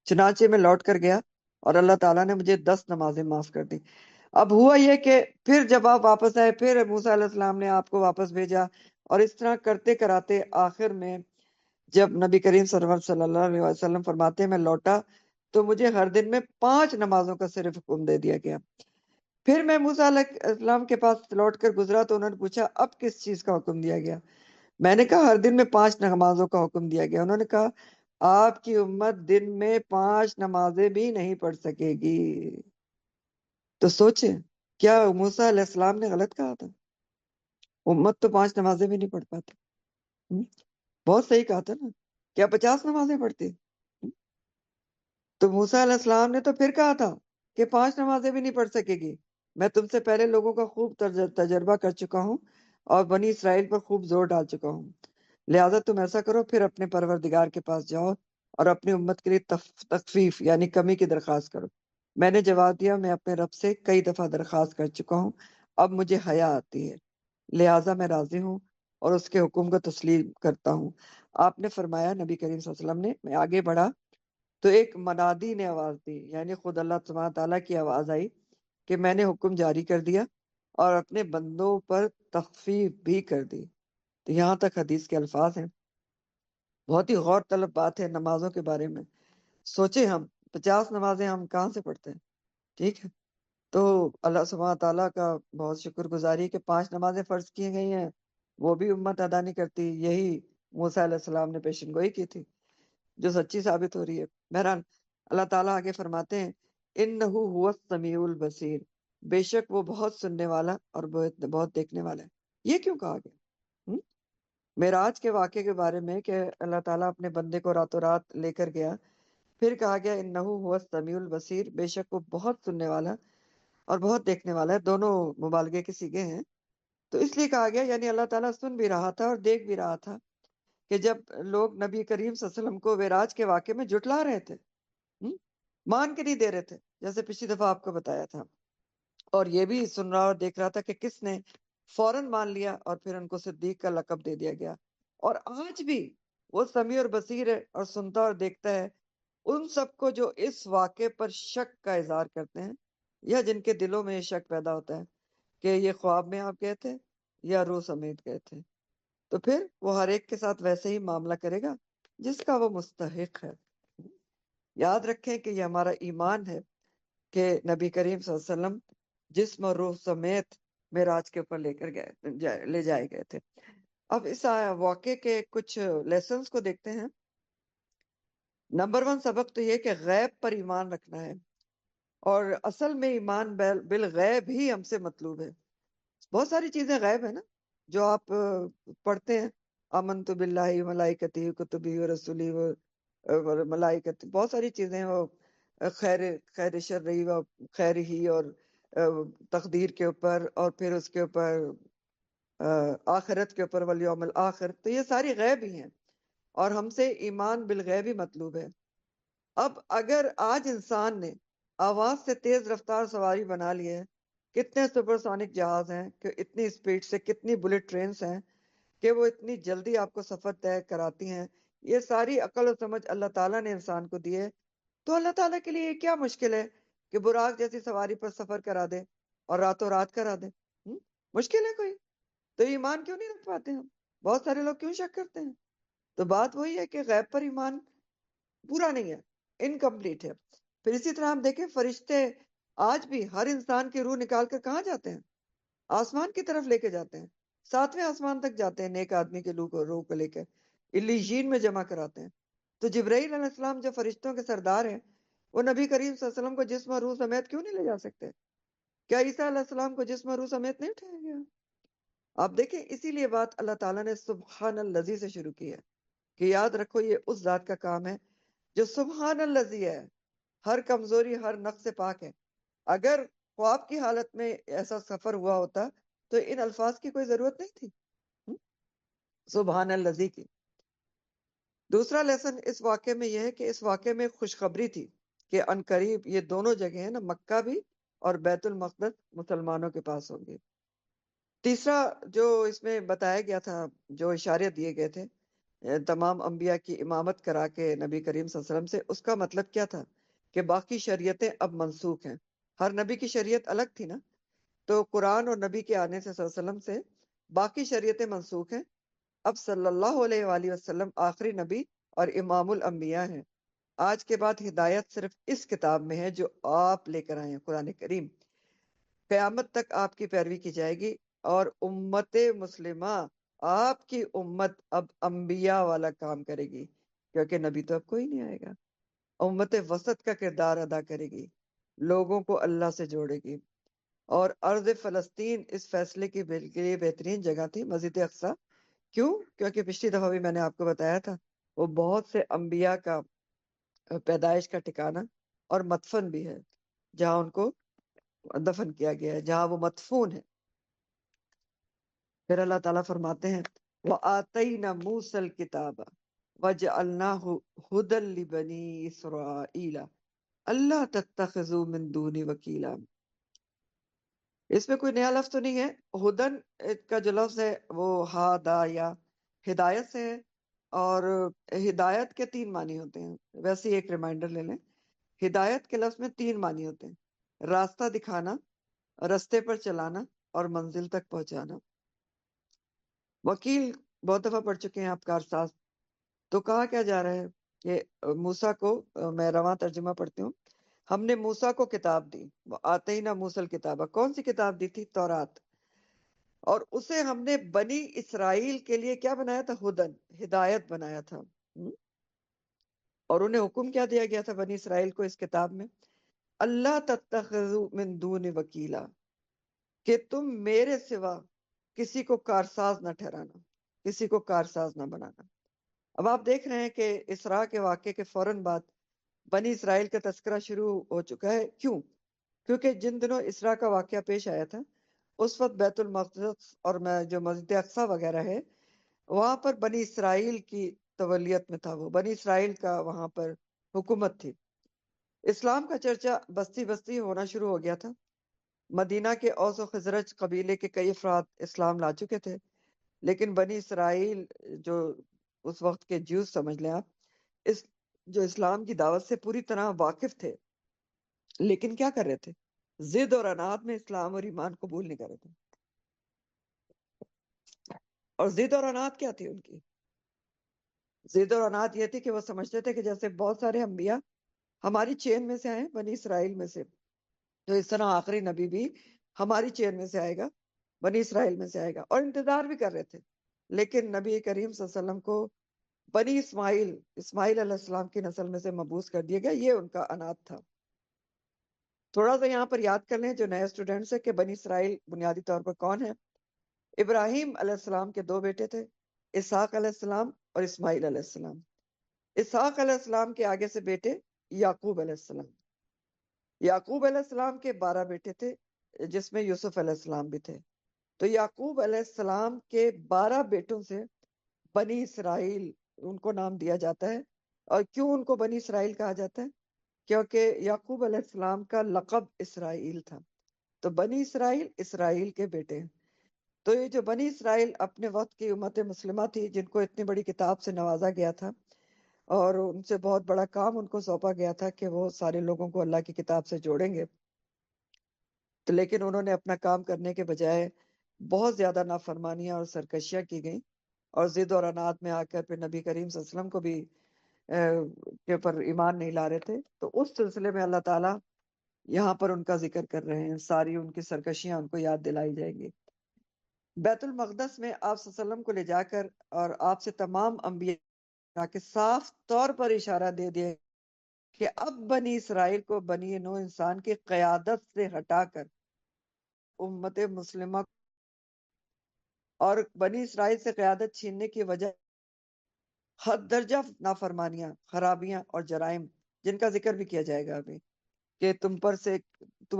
چنانچہ میں لوٹ کر گیا اور اللہ تعالیٰ نے مجھے 10 نمازیں معاف کر دی۔ اب ہوا یہ کہ پھر جب آپ واپس آئے پھر موسیٰ علیہ السلام نے آپ کو واپس بھیجا، اور اس طرح کرتے کراتے آخر میں جب نبی کریم صلی اللہ علیہ وسلم فرماتے ہیں میں لوٹا تو مجھے ہر دن میں 5 نمازوں کا صرف حکم دے دیا گیا۔ پھر میں موسیٰ علیہ السلام کے پاس لوٹ کر گزرا تو انہوں نے پوچھا اب کس چیز کا حکم دیا گیا؟ میں نے کہا ہر دن میں 5 نمازوں کا حکم دیا گیا۔ انہوں نے کہا آپ کی امت دن میں 5 نمازیں بھی نہیں پڑھ سکے گی۔ تو سوچیں کیا موسیٰ علیہ السلام نے غلط کہا تھا؟ امت تو 5 نمازیں بھی نہیں پڑھ پاتی۔ بہت صحیح کہا تھا نا، کیا 50 نمازیں پڑھتی؟ تو موسیٰ علیہ السلام نے تو پھر کہا تھا کہ 5 نمازیں بھی نہیں پڑھ سکے گی، میں تم سے پہلے لوگوں کا خوب تجربہ کر چکا ہوں اور بنی اسرائیل پر خوب زور ڈال چکا ہوں، لہٰذا تم ایسا کرو پھر اپنے پروردگار کے پاس جاؤ اور اپنی امت کے لیے تخفیف یعنی کمی کی درخواست کرو۔ میں نے جواب دیا میں اپنے رب سے کئی دفعہ درخواست کر چکا ہوں، اب مجھے حیا آتی ہے، لہٰذا میں راضی ہوں اور اس کے حکم کو تسلیم کرتا ہوں۔ آپ نے فرمایا نبی کریم صلی اللہ علیہ وسلم نے، میں آگے بڑھا تو ایک منادی نے آواز دی، یعنی خود اللہ سبحانہ تعالیٰ کی آواز آئی کہ میں نے حکم جاری کر دیا اور اپنے بندوں پر تخفیف بھی کر دی۔ تو یہاں تک حدیث کے الفاظ ہیں۔ بہت ہی غور طلب بات ہے نمازوں کے بارے میں۔ سوچیں ہم 50 نمازیں ہم کہاں سے پڑھتے ہیں؟ ٹھیک ہے، تو اللہ سبحانہ تعالیٰ کا بہت شکر گزاری ہے کہ 5 نمازیں فرض کی گئی ہیں، وہ بھی امت ادا نہیں کرتی، یہی موسیٰ علیہ السلام نے پیشن گوئی کی تھی جو سچی ثابت ہو رہی ہے۔ بہرحال اللہ تعالیٰ آگے فرماتے ہیں اِنَّهُ هُوَ السَّمِيعُ الْبَصِيرُ، بے شک وہ بہت سننے والا اور بہت دیکھنے والا ہے۔ یہ کیوں کہا گیا؟ معراج کے واقعے کے بارے میں کہ اللہ تعالیٰ اپنے بندے کو راتوں رات لے کر گیا، پھر کہا گیا اِنَّهُ هُوَ السَّمِيعُ الْبَصِيرُ، بے شک وہ بہت سننے والا اور بہت دیکھنے والا ہے، دونوں مبالغے کے صیغے ہیں۔ تو اس لیے کہا گیا یعنی اللہ تعالیٰ سن بھی رہا تھا اور دیکھ بھی رہا تھا کہ جب لوگ نبی کریم صلی اللہ علیہ وسلم کو معراج کے واقعے میں جھٹلا رہے تھے، مان کے نہیں دے رہے تھے جیسے پچھلی دفعہ آپ کو بتایا تھا، اور یہ بھی سن رہا اور دیکھ رہا تھا کہ کس نے فوراً مان لیا اور پھر ان کو صدیق کا لقب دے دیا گیا، اور آج بھی وہ سمیع اور بصیر ہے اور سنتا اور دیکھتا ہے ان سب کو جو اس واقعے پر شک کا اظہار کرتے ہیں یا جن کے دلوں میں یہ شک پیدا ہوتا ہے کہ یہ خواب میں آپ گئے تھے یا روح سمیت گئے تھے، تو پھر وہ ہر ایک کے ساتھ ویسے ہی معاملہ کرے گا جس کا وہ مستحق ہے۔ یاد رکھیں کہ یہ ہمارا ایمان ہے کہ نبی کریم صلی اللہ علیہ وسلم جسم اور روح سمیت معراج کے اوپر لے جائے گئے تھے۔ اب اس واقعے کے کچھ لیسنز کو دیکھتے ہیں۔ نمبر 1 سبق تو یہ کہ غیب پر ایمان رکھنا ہے، اور اصل میں ایمان بالغیب ہی ہم سے مطلوب ہے۔ بہت ساری چیزیں غیب ہیں نا جو آپ پڑھتے ہیں، آمنت باللہ ملائکتی کتبی و رسولی و ملائکتی، بہت ساری چیزیں وہ خیر شرعی و خیر ہی اور تقدیر کے اوپر، اور پھر اس کے اوپر آخرت کے اوپر والیوم الآخر، تو یہ ساری غیب ہی ہیں اور ہم سے ایمان بالغیب ہی مطلوب ہے۔ اب اگر آج انسان نے آواز سے تیز رفتار سواری بنا لی ہے، کتنے سپر سونک جہاز ہیں کہ اتنی سپیڈ سے، کتنی بلٹ ٹرینز ہیں کہ وہ اتنی جلدی آپ کو سفر طے کراتی ہیں، یہ ساری عقل و سمجھ اللہ تعالیٰ نے انسان کو دی ہے، تو اللہ تعالیٰ کے لیے یہ کیا مشکل ہے کہ براق جیسی سواری پر سفر کرا دے اور راتوں رات کرا دے؟ مشکل ہے کوئی؟ تو ایمان کیوں نہیں رکھ پاتے ہم؟ بہت سارے لوگ کیوں شک کرتے ہیں؟ تو بات وہی ہے کہ غیب پر ایمان پورا نہیں ہے، انکمپلیٹ ہے۔ پھر اسی طرح ہم دیکھیں فرشتے آج بھی ہر انسان کی روح نکال کر کہاں جاتے ہیں؟ آسمان کی طرف لے کے جاتے ہیں، 7ویں آسمان تک جاتے ہیں، نیک آدمی کے روح کو لے کے علیین میں جمع کراتے ہیں۔ تو جبرائیل علیہ السلام جو فرشتوں کے سردار ہیں، وہ نبی کریم صلی اللہ علیہ وسلم کو جسم اور روح سمیت کیوں نہیں لے جا سکتے؟ کیا عیسیٰ علیہ السلام کو جسم اور روح سمیت نہیں اٹھایا گیا؟ آپ دیکھیں، اسی لیے بات اللہ تعالیٰ نے سبحان الذی سے شروع کی ہے کہ یاد رکھو یہ اس ذات کا کام ہے جو سبحان الذی ہے، ہر کمزوری ہر نقص سے پاک ہے۔ اگر خواب کی حالت میں ایسا سفر ہوا ہوتا تو ان الفاظ کی کوئی ضرورت نہیں تھی، سبحان الذی کی۔ دوسرا لیسن اس واقعے میں یہ ہے کہ اس واقعے میں خوشخبری تھی کہ عنقریب یہ دونوں جگہیں ہیں نا، مکہ بھی اور بیت المقدس مسلمانوں کے پاس ہوں گے۔ تیسرا جو اس میں بتایا گیا تھا، جو اشارے دیے گئے تھے تمام انبیاء کی امامت کرا کے نبی کریم صلی اللہ علیہ وسلم سے، اس کا مطلب کیا تھا کہ باقی شریعتیں اب منسوخ ہیں۔ ہر نبی کی شریعت الگ تھی نا، تو قرآن اور نبی کے آنے سے صلی اللہ علیہ وسلم سے باقی شریعتیں منسوخ ہیں، اب صلی اللہ علیہ وآلہ وسلم آخری نبی اور امام الانبیاء ہیں۔ آج کے بعد ہدایت صرف اس کتاب میں ہے جو آپ لے کر آئے ہیں، قرآن کریم۔ قیامت تک آپ کی پیروی کی جائے گی، اور امت مسلمہ، آپ کی امت اب انبیاء والا کام کرے گی، کیونکہ نبی تو اب کوئی نہیں آئے گا۔ امت وسط کا کردار ادا کرے گی، لوگوں کو اللہ سے جوڑے گی۔ اور ارض فلسطین اس فیصلے کے لیے بہترین جگہ تھی، مسجد اقصی۔ کیوں؟ کیونکہ پچھلی دفعہ بھی میں نے آپ کو بتایا تھا وہ بہت سے انبیاء کا پیدائش کا ٹھکانہ اور مدفن بھی ہے، جہاں ان کو دفن کیا گیا ہے، جہاں وہ مدفون ہے۔ پھر اللہ تعالیٰ فرماتے ہیں وَآتَيْنَا مُوسَى الْكِتَابَ وَجَعَلْنَاهُ هُدًى لِبَنِي إِسْرَائِيلَ أَلَّا تَتَّخِذُوا مِن دُونِي وَكِيلًا۔ اس میں کوئی نیا لفظ تو نہیں ہے۔ ہدن کا جو لفظ ہے وہ ہادا یا ہدایت سے ہے، اور ہدایت کے 3 معنی ہوتے ہیں۔ ویسے ایک ریمائنڈر لے لیں، ہدایت کے لفظ میں 3 معنی ہوتے ہیں: راستہ دکھانا، رستے پر چلانا، اور منزل تک پہنچانا۔ وکیل بہت دفعہ پڑھ چکے ہیں آپ، کارساز۔ تو کہا کیا جا رہا ہے کہ موسیٰ کو، میں رواں ترجمہ پڑھتی ہوں، ہم نے موسیٰ کو کتاب دی، آتینا موسیٰ الکتابہ، کون سی کتاب دی تھی؟ تورات۔ اور اسے ہم نے بنی اسرائیل کے لیے کیا بنایا تھا؟ ہدن، ہدایت بنایا تھا۔ اور انہیں حکم کیا دیا گیا تھا بنی اسرائیل کو اس کتاب میں؟ اللہ تتخذوا من دون وکیلا، کہ تم میرے سوا کسی کو کارساز نہ ٹھہرانا، کسی کو کارساز نہ بنانا۔ اب آپ دیکھ رہے ہیں کہ اسراء کے واقعے کے فوراً بعد بنی اسرائیل کا تذکرہ شروع ہو چکا ہے۔ کیوں؟ کیونکہ جن دنوں اسراء کا واقعہ پیش آیا تھا اس وقت بیت المقدس اور جو مسجد اقصی وغیرہ ہے وہاں پر بنی اسرائیل کی تولیت میں تھا، وہ بنی اسرائیل کا وہاں پر حکومت تھی۔ اسلام کا چرچا بستی بستی ہونا شروع ہو گیا تھا۔ مدینہ کے اوس و خزرج قبیلے کے کئی افراد اسلام لا چکے تھے، لیکن بنی اسرائیل جو اس وقت کے جیوز سمجھ لیں آپ، اس جو اسلام کی دعوت سے پوری طرح واقف تھے، لیکن کیا کر رہے تھے؟ ضد اور عناد میں اسلام اور ایمان قبول نہیں کر رہے تھے. اور ضد اور عناد کیا تھی ان کی؟ ضد اور عناد یہ تھی کہ وہ سمجھتے تھے کہ جیسے بہت سارے انبیاء ہماری چین میں سے آئے، بنی اسرائیل میں سے، تو اس طرح آخری نبی بھی ہماری چین میں سے آئے گا، بنی اسرائیل میں سے آئے گا. اور انتظار بھی کر رہے تھے. لیکن نبی کریم صلی اللہ علیہ وسلم کو بنی اسماعیل علیہ السلام کی نسل میں سے مبعوث کر دیا گیا. یہ ان کا عناد تھا. تھوڑا سا یہاں پر یاد کر لیں جو نئے اسٹوڈنٹس ہیں کہ بنی اسرائیل بنیادی طور پر کون ہے. ابراہیم علیہ السلام کے 2 بیٹے تھے، اسحاق علیہ السلام اور اسماعیل علیہ السلام. اسحاق علیہ السلام کے آگے سے بیٹے یعقوب علیہ السلام. یعقوب علیہ السلام کے 12 بیٹے تھے، جس میں یوسف علیہ السلام بھی تھے. تو یعقوب علیہ السلام کے 12 بیٹوں سے بنی اسرائیل ان کو نام دیا جاتا ہے. اور کیوں ان کو بنی اسرائیل کہا جاتا ہے؟ کیونکہ یعقوب علیہ السلام کا لقب اسرائیل تھا. تو بنی اسرائیل اسرائیل کے بیٹے ہیں. تو یہ جو بنی اسرائیل اپنے وقت کی امت مسلمہ تھی، جن کو اتنی بڑی کتاب سے نوازا گیا تھا اور ان سے بہت بڑا کام ان کو سونپا گیا تھا کہ وہ سارے لوگوں کو اللہ کی کتاب سے جوڑیں گے، تو لیکن انہوں نے اپنا کام کرنے کے بجائے بہت زیادہ نافرمانیاں اور سرکشیاں کی گئیں، اور ضد اور عناد میں آ کر پھر نبی کریم صلی اللہ علیہ وسلم کو بھی کے اوپر ایمان نہیں لا رہے تھے. تو اس سلسلے میں اللہ تعالیٰ یہاں پر ان کا ذکر کر رہے ہیں. ساری ان کی سرکشیاں ان کو یاد دلائی جائیں گی. بیت المقدس میں آپ صلی اللہ علیہ وسلم کو لے جا کر اور آپ سے تمام انبیاء کے صاف طور پر اشارہ دے دیا کہ اب بنی اسرائیل کو بنی نوح انسان کی قیادت سے ہٹا کر امت مسلمہ اور بنی اسرائیل سے قیادت چھیننے کی وجہ حد درجہ نافرمانیاں، خرابیاں اور جرائم، جن کا ذکر بھی کیا جائے گا ابھی، کہ تم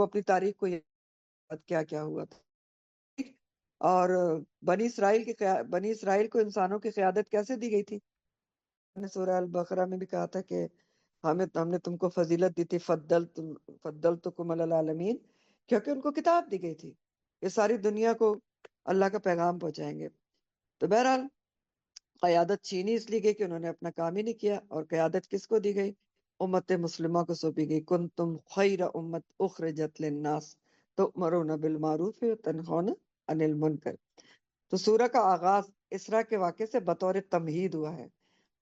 اپنی تاریخ کو یاد کیا کیا ہوا تھا. اور بنی اسرائیل کو انسانوں کی قیادت کیسے دی گئی تھی؟ سورہ البقرہ میں بھی کہا تھا کہ ہم نے تم کو فضیلت دی تھی، فضلتکم علی العالمین، کیونکہ ان کو کتاب دی گئی تھی کہ ساری دنیا کو اللہ کا پیغام پہنچائیں گے. تو بہرحال قیادت چھینی اس لیے گئی کہ انہوں نے اپنا کام ہی نہیں کیا. اور قیادت کس کو دی گئی؟ امت مسلمہ کو سونپی گئی. کنتم خیر امت اخرجت للناس تؤمرون بالمعروف وتنہون عن المنکر. تو سورہ کا آغاز اسراء کے واقعے سے بطور تمہید ہوا ہے.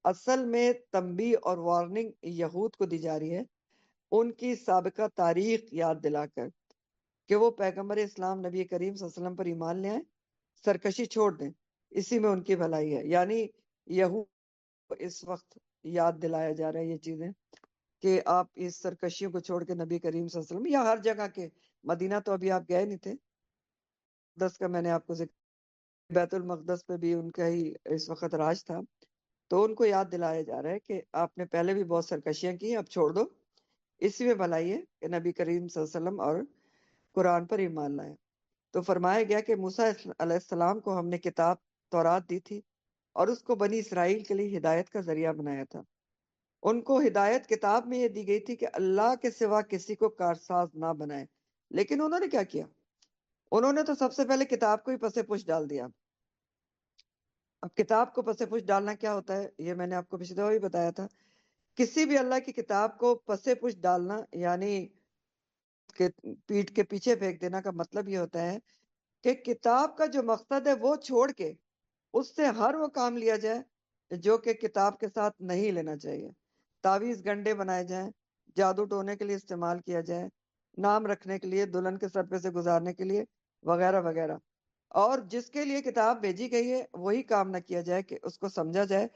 اصل میں تنبیہ اور وارننگ یہود کو دی جا رہی ہے، ان کی سابقہ تاریخ یاد دلا کر کہ وہ پیغمبر اسلام نبی کریم صلی اللہ علیہ وسلم پر ایمان لے آئیں، سرکشی چھوڑ دیں. اسی میں ان کی بھلائی ہے. یعنی یہود اس وقت یاد دلایا جا رہا ہے یہ چیزیں کہ آپ اس سرکشیوں کو چھوڑ کے نبی کریم صلی اللہ علیہ وسلم، یا ہر جگہ کے، مدینہ تو ابھی آپ گئے نہیں تھے، مقدس کا میں نے آپ کو ذکر، بیت المقدس پہ بھی ان کا ہی اس وقت راج تھا. تو ان کو یاد دلایا جا رہا ہے کہ آپ نے پہلے بھی بہت سرکشیاں کی، اب چھوڑ دو. اسی میں بھلائی ہے کہ نبی کریم صلی اللہ علیہ وسلم اور قرآن پر ایمان لائے. تو فرمایا گیا کہ موسیٰ علیہ السلام کو ہم نے کتاب تورات دی تھی اور اس کو بنی اسرائیل کے لیے ہدایت کا ذریعہ بنایا تھا. ان کو ہدایت کتاب میں یہ دی گئی تھی کہ اللہ کے سوا کسی کو کارساز نہ بنائے. لیکن انہوں نے کیا کیا؟ انہوں نے تو سب سے پہلے کتاب کو ہی پس پش ڈال دیا. اب کتاب کو پس پش ڈالنا کیا ہوتا ہے؟ یہ میں نے آپ کو پچھلے دفعہ بھی بتایا تھا. کسی بھی اللہ کی کتاب کو پس پش ڈالنا یعنی پیٹھ کے پیچھے پھینک دینا کا مطلب یہ ہوتا ہے کہ کتاب کا جو مقصد ہے وہ چھوڑ کے اس سے ہر وہ کام لیا جائے جو کہ کتاب کے ساتھ نہیں لینا چاہیے. تعویذ گنڈے بنائے جائیں، جادو ٹونے کے لیے استعمال کیا جائے، نام رکھنے کے لیے، دلہن کے سر پہ سے گزارنے کے لیے، وغیرہ وغیرہ. اور جس کے لیے کتاب بھیجی گئی ہے وہی کام نہ کیا جائے کہ اس کو سمجھا جائے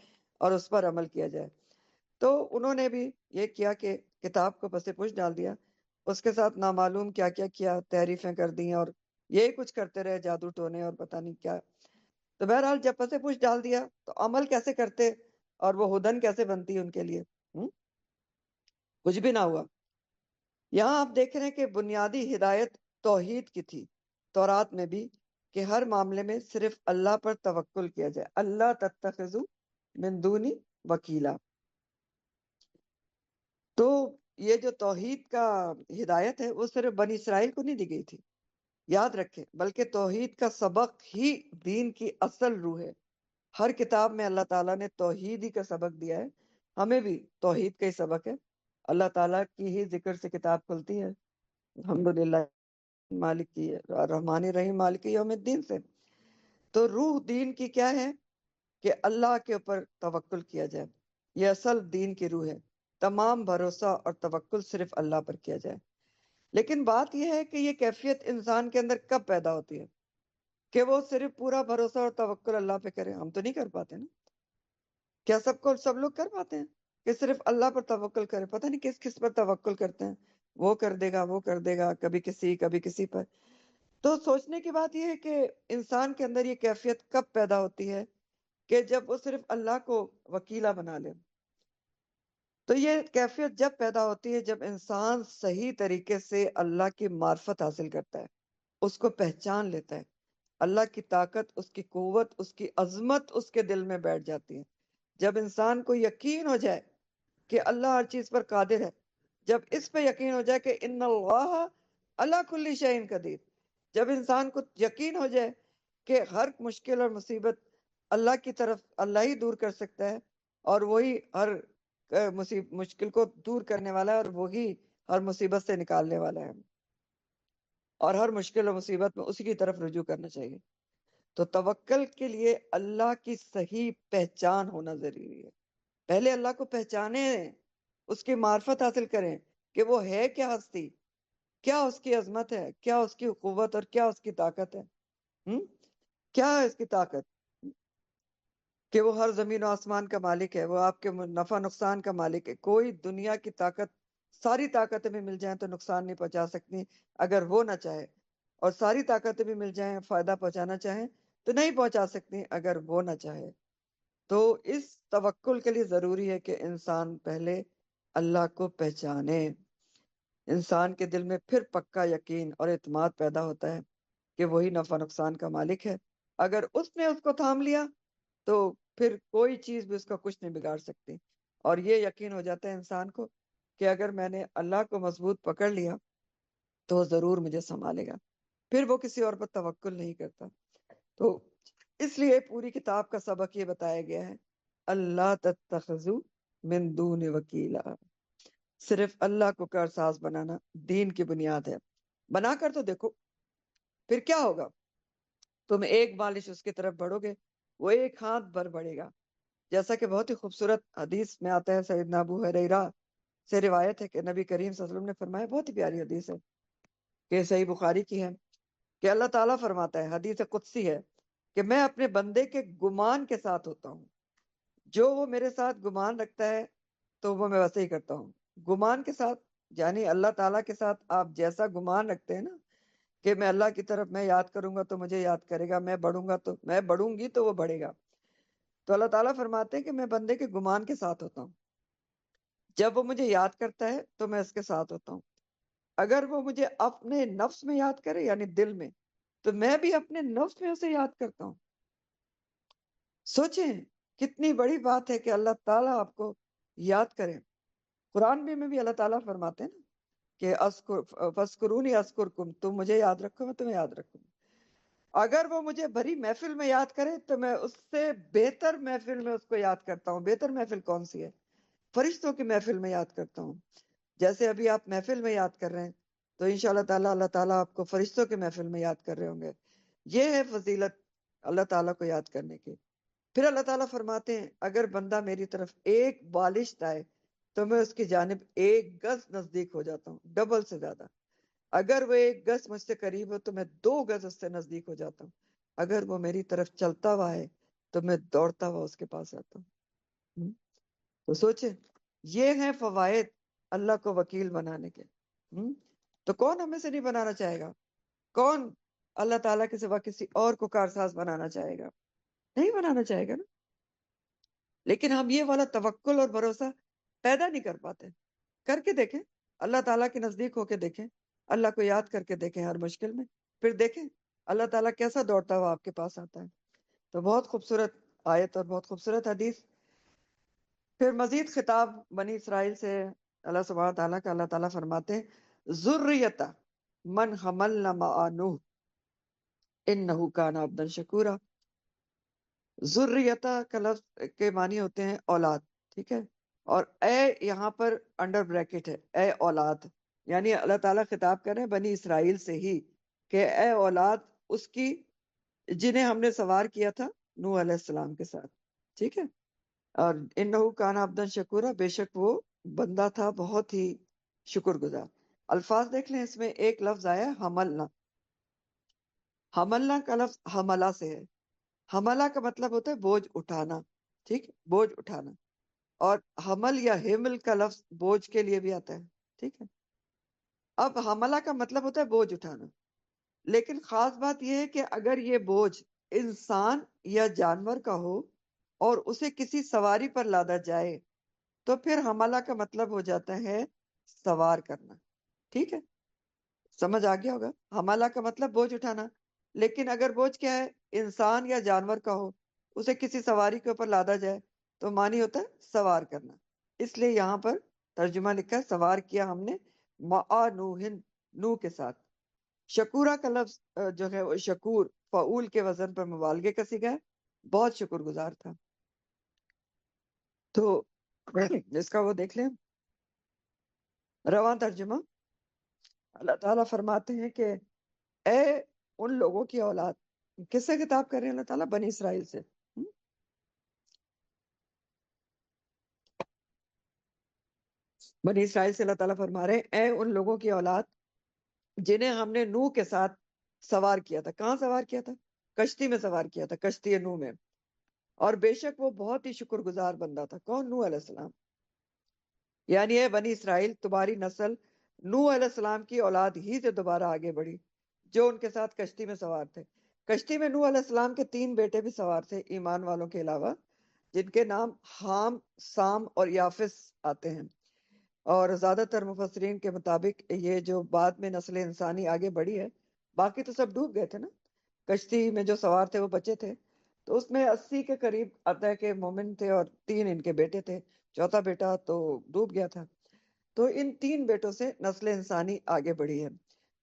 اور اس پر عمل کیا جائے. تو انہوں نے بھی یہ کیا کہ کتاب کو پس پش ڈال دیا، اس کے ساتھ نامعلوم کیا کیا کیا، تحریفیں کر دی اور یہی کچھ کرتے رہے، جادو ٹونے اور پتہ نہیں کیا. تو بہرحال جب پس پش ڈال دیا تو عمل کیسے کرتے اور وہ ہدن کیسے بنتی ان کے لیے؟ کچھ بھی نہ ہوا. یہاں آپ دیکھ رہے ہیں کہ بنیادی ہدایت توحید کی تھی تورات میں بھی، کہ ہر معاملے میں صرف اللہ پر توکل کیا جائے. اللہ تتخذوا من دونی وکیلا. تو یہ جو توحید کا ہدایت ہے وہ صرف بنی اسرائیل کو نہیں دی گئی تھی، یاد رکھیں، بلکہ توحید کا سبق ہی دین کی اصل روح ہے۔ ہر کتاب میں اللہ تعالیٰ نے توحید ہی کا سبق دیا ہے، ہمیں بھی توحید کا ہی سبق ہے۔ اللہ تعالیٰ کی ہی ذکر سے کتاب کھلتی ہے، الحمدللہ مالک کی ہے، رحمان رحیم مالک یوم الدین سے۔ تو روح دین کی کیا ہے کہ اللہ کے اوپر توکل کیا جائے، یہ اصل دین کی روح ہے۔ تمام بھروسہ اور توکل صرف اللہ پر کیا جائے۔ لیکن بات یہ ہے کہ یہ کیفیت انسان کے اندر کب پیدا ہوتی ہے کہ وہ صرف پورا بھروسہ اور توکل اللہ پہ کرے؟ ہم تو نہیں کر پاتے نا۔ کیا سب لوگ کر پاتے ہیں کہ صرف اللہ پر توکل کرے؟ پتہ نہیں کس کس پر توکل کرتے ہیں، وہ کر دے گا، وہ کر دے گا، کبھی کسی پر۔ تو سوچنے کی بات یہ ہے کہ انسان کے اندر یہ کیفیت کب پیدا ہوتی ہے کہ جب وہ صرف اللہ کو وکیلا بنا لے۔ تو یہ کیفیت جب پیدا ہوتی ہے جب انسان صحیح طریقے سے اللہ کی معرفت حاصل کرتا ہے، اس کو پہچان لیتا ہے، اللہ کی طاقت، اس کی قوت، اس کی عظمت اس کے دل میں بیٹھ جاتی ہے۔ جب انسان کو یقین ہو جائے کہ اللہ ہر چیز پر قادر ہے، جب اس پہ یقین ہو جائے کہ ان اللہ علی کل شیء قدیر، جب انسان کو یقین ہو جائے کہ ہر مشکل اور مصیبت اللہ کی طرف اللہ ہی دور کر سکتا ہے، اور وہی ہر مشکل کو دور کرنے والا ہے، اور وہی ہر مصیبت سے نکالنے والا ہے، اور ہر مشکل اور مصیبت میں اسی کی طرف رجوع کرنا چاہیے۔ تو توکل کے لیے اللہ کی صحیح پہچان ہونا ضروری ہے۔ پہلے اللہ کو پہچانیں، اس کی معرفت حاصل کریں کہ وہ ہے کیا ہستی، کیا اس کی عظمت ہے، کیا اس کی قوت اور کیا اس کی طاقت ہے۔ کیا ہے اس کی طاقت کہ وہ ہر زمین و آسمان کا مالک ہے، وہ آپ کے نفع نقصان کا مالک ہے۔ کوئی دنیا کی طاقت، ساری طاقتیں بھی مل جائیں تو نقصان نہیں پہنچا سکتی اگر وہ نہ چاہے، اور ساری طاقتیں بھی مل جائیں فائدہ پہنچانا چاہیں تو نہیں پہنچا سکتی اگر وہ نہ چاہے۔ تو اس توکل کے لیے ضروری ہے کہ انسان پہلے اللہ کو پہچانے، انسان کے دل میں پھر پکا یقین اور اعتماد پیدا ہوتا ہے کہ وہی نفع نقصان کا مالک ہے۔ اگر اس نے اس کو تھام لیا تو پھر کوئی چیز بھی اس کا کچھ نہیں بگاڑ سکتی، اور یہ یقین ہو جاتا ہے انسان کو کہ اگر میں نے اللہ کو مضبوط پکڑ لیا تو وہ ضرور مجھے سنبھالے گا، پھر وہ کسی اور پر توکل نہیں کرتا۔ تو اس لیے پوری کتاب کا سبق یہ بتایا گیا ہے، اللہ تتخذوا من دون وکیلا، صرف اللہ کو کارساز بنانا دین کی بنیاد ہے۔ بنا کر تو دیکھو پھر کیا ہوگا، تم ایک بالش اس کی طرف بڑھو گے، وہ ایک ہاتھ بھر بڑھے گا۔ جیسا کہ بہت ہی خوبصورت حدیث میں آتا ہے، سیدنا ابو ہریرہ سے روایت ہے کہ نبی کریم صلی اللہ علیہ وسلم نے فرمایا، بہت ہی پیاری حدیث ہے کہ صحیح بخاری کی ہے، کہ اللہ تعالیٰ فرماتا ہے، حدیث قدسی ہے، کہ میں اپنے بندے کے گمان کے ساتھ ہوتا ہوں، جو وہ میرے ساتھ گمان رکھتا ہے تو وہ میں ویسے ہی کرتا ہوں۔ گمان کے ساتھ یعنی اللہ تعالیٰ کے ساتھ آپ جیسا گمان رکھتے ہیں نا کہ میں اللہ کی طرف میں یاد کروں گا تو مجھے یاد کرے گا، میں بڑھوں گی تو وہ بڑھے گا، تو اللہ تعالیٰ فرماتے ہیں کہ میں بندے کے گمان کے ساتھ ہوتا ہوں، جب وہ مجھے یاد کرتا ہے تو میں اس کے ساتھ ہوتا ہوں، اگر وہ مجھے اپنے نفس میں یاد کرے یعنی دل میں، تو میں بھی اپنے نفس میں اسے یاد کرتا ہوں۔ سوچیں کتنی بڑی بات ہے کہ اللہ تعالیٰ آپ کو یاد کرے۔ قرآن میں بھی اللہ تعالیٰ فرماتے ہیں نا کہ فَاذْكُرُونِي أَذْكُرْكُمْ، تم مجھے یاد رکھو میں تمہیں یاد رکھوں۔ اگر وہ مجھے بھری محفل میں یاد کرے تو میں اس سے بہتر محفل میں اس کو یاد کرتا ہوں۔ بہتر محفل کون سی ہے؟ فرشتوں کی محفل میں یاد کرتا ہوں۔ جیسے ابھی آپ محفل میں یاد کر رہے ہیں تو انشاءاللہ تعالیٰ اللہ تعالیٰ آپ کو فرشتوں کے محفل میں یاد کر رہے ہوں گے۔ یہ ہے فضیلت اللہ تعالیٰ کو یاد کرنے کی۔ پھر اللہ تعالیٰ فرماتے ہیں، اگر بندہ میری طرف ایک بالش لائے تو میں اس کی جانب ایک گز نزدیک ہو جاتا ہوں، ڈبل سے زیادہ۔ اگر وہ ایک گز مجھ سے قریب ہو تو میں 2 گز اس سے نزدیک ہو جاتا ہوں۔ اگر وہ میری طرف چلتا ہوا ہے تو میں دوڑتا ہوا اس کے پاس آتا ہوں۔ تو سوچیں یہ ہیں فوائد اللہ کو وکیل بنانے کے۔ تو کون ہمیں سے نہیں بنانا چاہے گا؟ کون اللہ تعالیٰ کے سوا کسی اور کو کارساز بنانا چاہے گا؟ نہیں بنانا چاہے گا نا۔ لیکن ہم یہ والا توکل اور بھروسہ پیدا نہیں کر پاتے۔ کر کے دیکھیں، اللہ تعالیٰ کے نزدیک ہو کے دیکھیں، اللہ کو یاد کر کے دیکھیں ہر مشکل میں، پھر دیکھیں اللہ تعالیٰ کیسا دوڑتا ہوا آپ کے پاس آتا ہے۔ تو بہت خوبصورت آیت اور بہت خوبصورت حدیث۔ پھر مزید خطاب بنی اسرائیل سے اللہ سبحانہ تعالیٰ کا، اللہ تعالیٰ فرماتے ہیں، ذریۃ من حملنا مع نوح، انہو کان عبدا شکورا. ذریتا کا لفظ کے معنی ہوتے ہیں اولاد، ٹھیک ہے، اور اے یہاں پر انڈر بریکٹ ہے، اے اولاد، یعنی اللہ تعالیٰ خطاب کر رہے ہیں بنی اسرائیل سے ہی کہ اے اولاد اس کی جنہیں ہم نے سوار کیا تھا نوح علیہ السلام کے ساتھ، ٹھیک ہے. اور انہو کان عبدا شکورا، بے شک وہ بندہ تھا بہت ہی شکر گزار. الفاظ دیکھ لیں، اس میں ایک لفظ آیا حملنا. حملنا کا لفظ حملہ سے ہے. حملہ کا مطلب ہوتا ہے بوجھ اٹھانا، ٹھیک، بوجھ اٹھانا. اور حمل یا حمل کا لفظ بوجھ کے لیے بھی آتا ہے، ٹھیک ہے. اب حملہ کا مطلب ہوتا ہے بوجھ اٹھانا، لیکن خاص بات یہ ہے کہ اگر یہ بوجھ انسان یا جانور کا ہو اور اسے کسی سواری پر لادا جائے تو پھر حملہ کا مطلب ہو جاتا ہے سوار کرنا، ٹھیک ہے. سمجھ آ گیا ہوگا، حملہ کا مطلب بوجھ اٹھانا. لیکن اگر بوجھ کیا ہے، انسان یا جانور کا ہو، اسے کسی سواری کے اوپر لادا جائے تو معنی ہوتا ہے سوار کرنا. اس لیے یہاں پر ترجمہ لکھا ہے سوار کیا ہم نے مع نوحن، نوح کے ساتھ. شکورہ کا لفظ جو ہے وہ شکور فعول کے وزن پر مبالغے کا صیغہ ہے، بہت شکر گزار تھا. تو اس کا وہ دیکھ لیں رواں ترجمہ. اللہ تعالیٰ فرماتے ہیں کہ اے ان لوگوں کی اولاد، کس سے خطاب کر رہے ہیں اللہ تعالیٰ؟ بنی اسرائیل سے. بنی اسرائیل سے اللہ تعالیٰ فرما رہے ہیں اے ان لوگوں کی اولاد جنہیں ہم نے نوح کے ساتھ سوار کیا تھا. کہاں سوار کیا تھا؟ کشتی میں سوار کیا تھا، کشتی نوح میں. اور بے شک وہ بہت ہی شکر گزار بندہ تھا. کون؟ نوح علیہ السلام. یعنی اے بنی اسرائیل، تمہاری نسل نوح علیہ السلام کی اولاد ہی سے دوبارہ آگے بڑھی جو ان کے ساتھ کشتی میں سوار تھے. کشتی میں نوح علیہ السلام کے 3 بیٹے بھی سوار تھے ایمان والوں کے علاوہ، جن کے نام حام، سام اور یافس آتے ہیں. اور زیادہ تر مفسرین کے مطابق یہ جو بعد میں نسل انسانی آگے بڑھی ہے، باقی تو سب ڈوب گئے تھے نا، کشتی میں جو سوار تھے وہ بچے تھے. تو اس میں 80 کے قریب آتا ہے کہ مومن تھے اور 3 ان کے بیٹے تھے، چوتھا بیٹا تو ڈوب گیا تھا. تو ان 3 بیٹوں سے نسل انسانی آگے بڑھی ہے.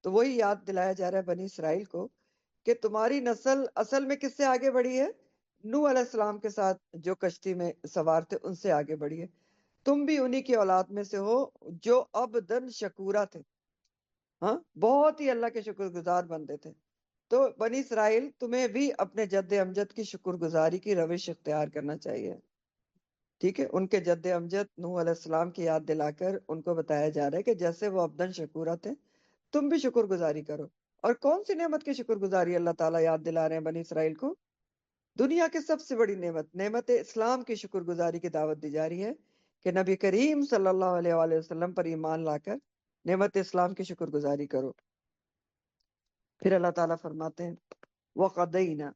تو وہی یاد دلایا جا رہا ہے بنی اسرائیل کو کہ تمہاری نسل اصل میں کس سے آگے بڑھی ہے؟ نوح علیہ السلام کے ساتھ جو کشتی میں سوار تھے ان سے آگے بڑھی ہے. تم بھی انہی کی اولاد میں سے ہو جو عبدن شکورا تھے، ہاں، بہت ہی اللہ کے شکر گزار بندے تھے. تو بنی اسرائیل تمہیں بھی اپنے جد امجد کی شکر گزاری کی روش اختیار کرنا چاہیے، ٹھیک ہے. ان کے جد امجد نوح علیہ السلام کی یاد دلا کر ان کو بتایا جا رہا ہے کہ جیسے وہ عبدن شکورا تھے تم بھی شکر گزاری کرو. اور کون سی نعمت کی شکر گزاری اللہ تعالیٰ یاد دلا رہے ہیں بنی اسرائیل کو؟ دنیا کی سب سے بڑی نعمت، نعمت اسلام کی شکر گزاری کی دعوت دی جا رہی ہے کہ نبی کریم صلی اللہ علیہ وآلہ وسلم پر ایمان لا کر نعمت اسلام کی شکر گزاری کرو. پھر اللہ تعالیٰ فرماتے ہیں وَقَضَيْنَا،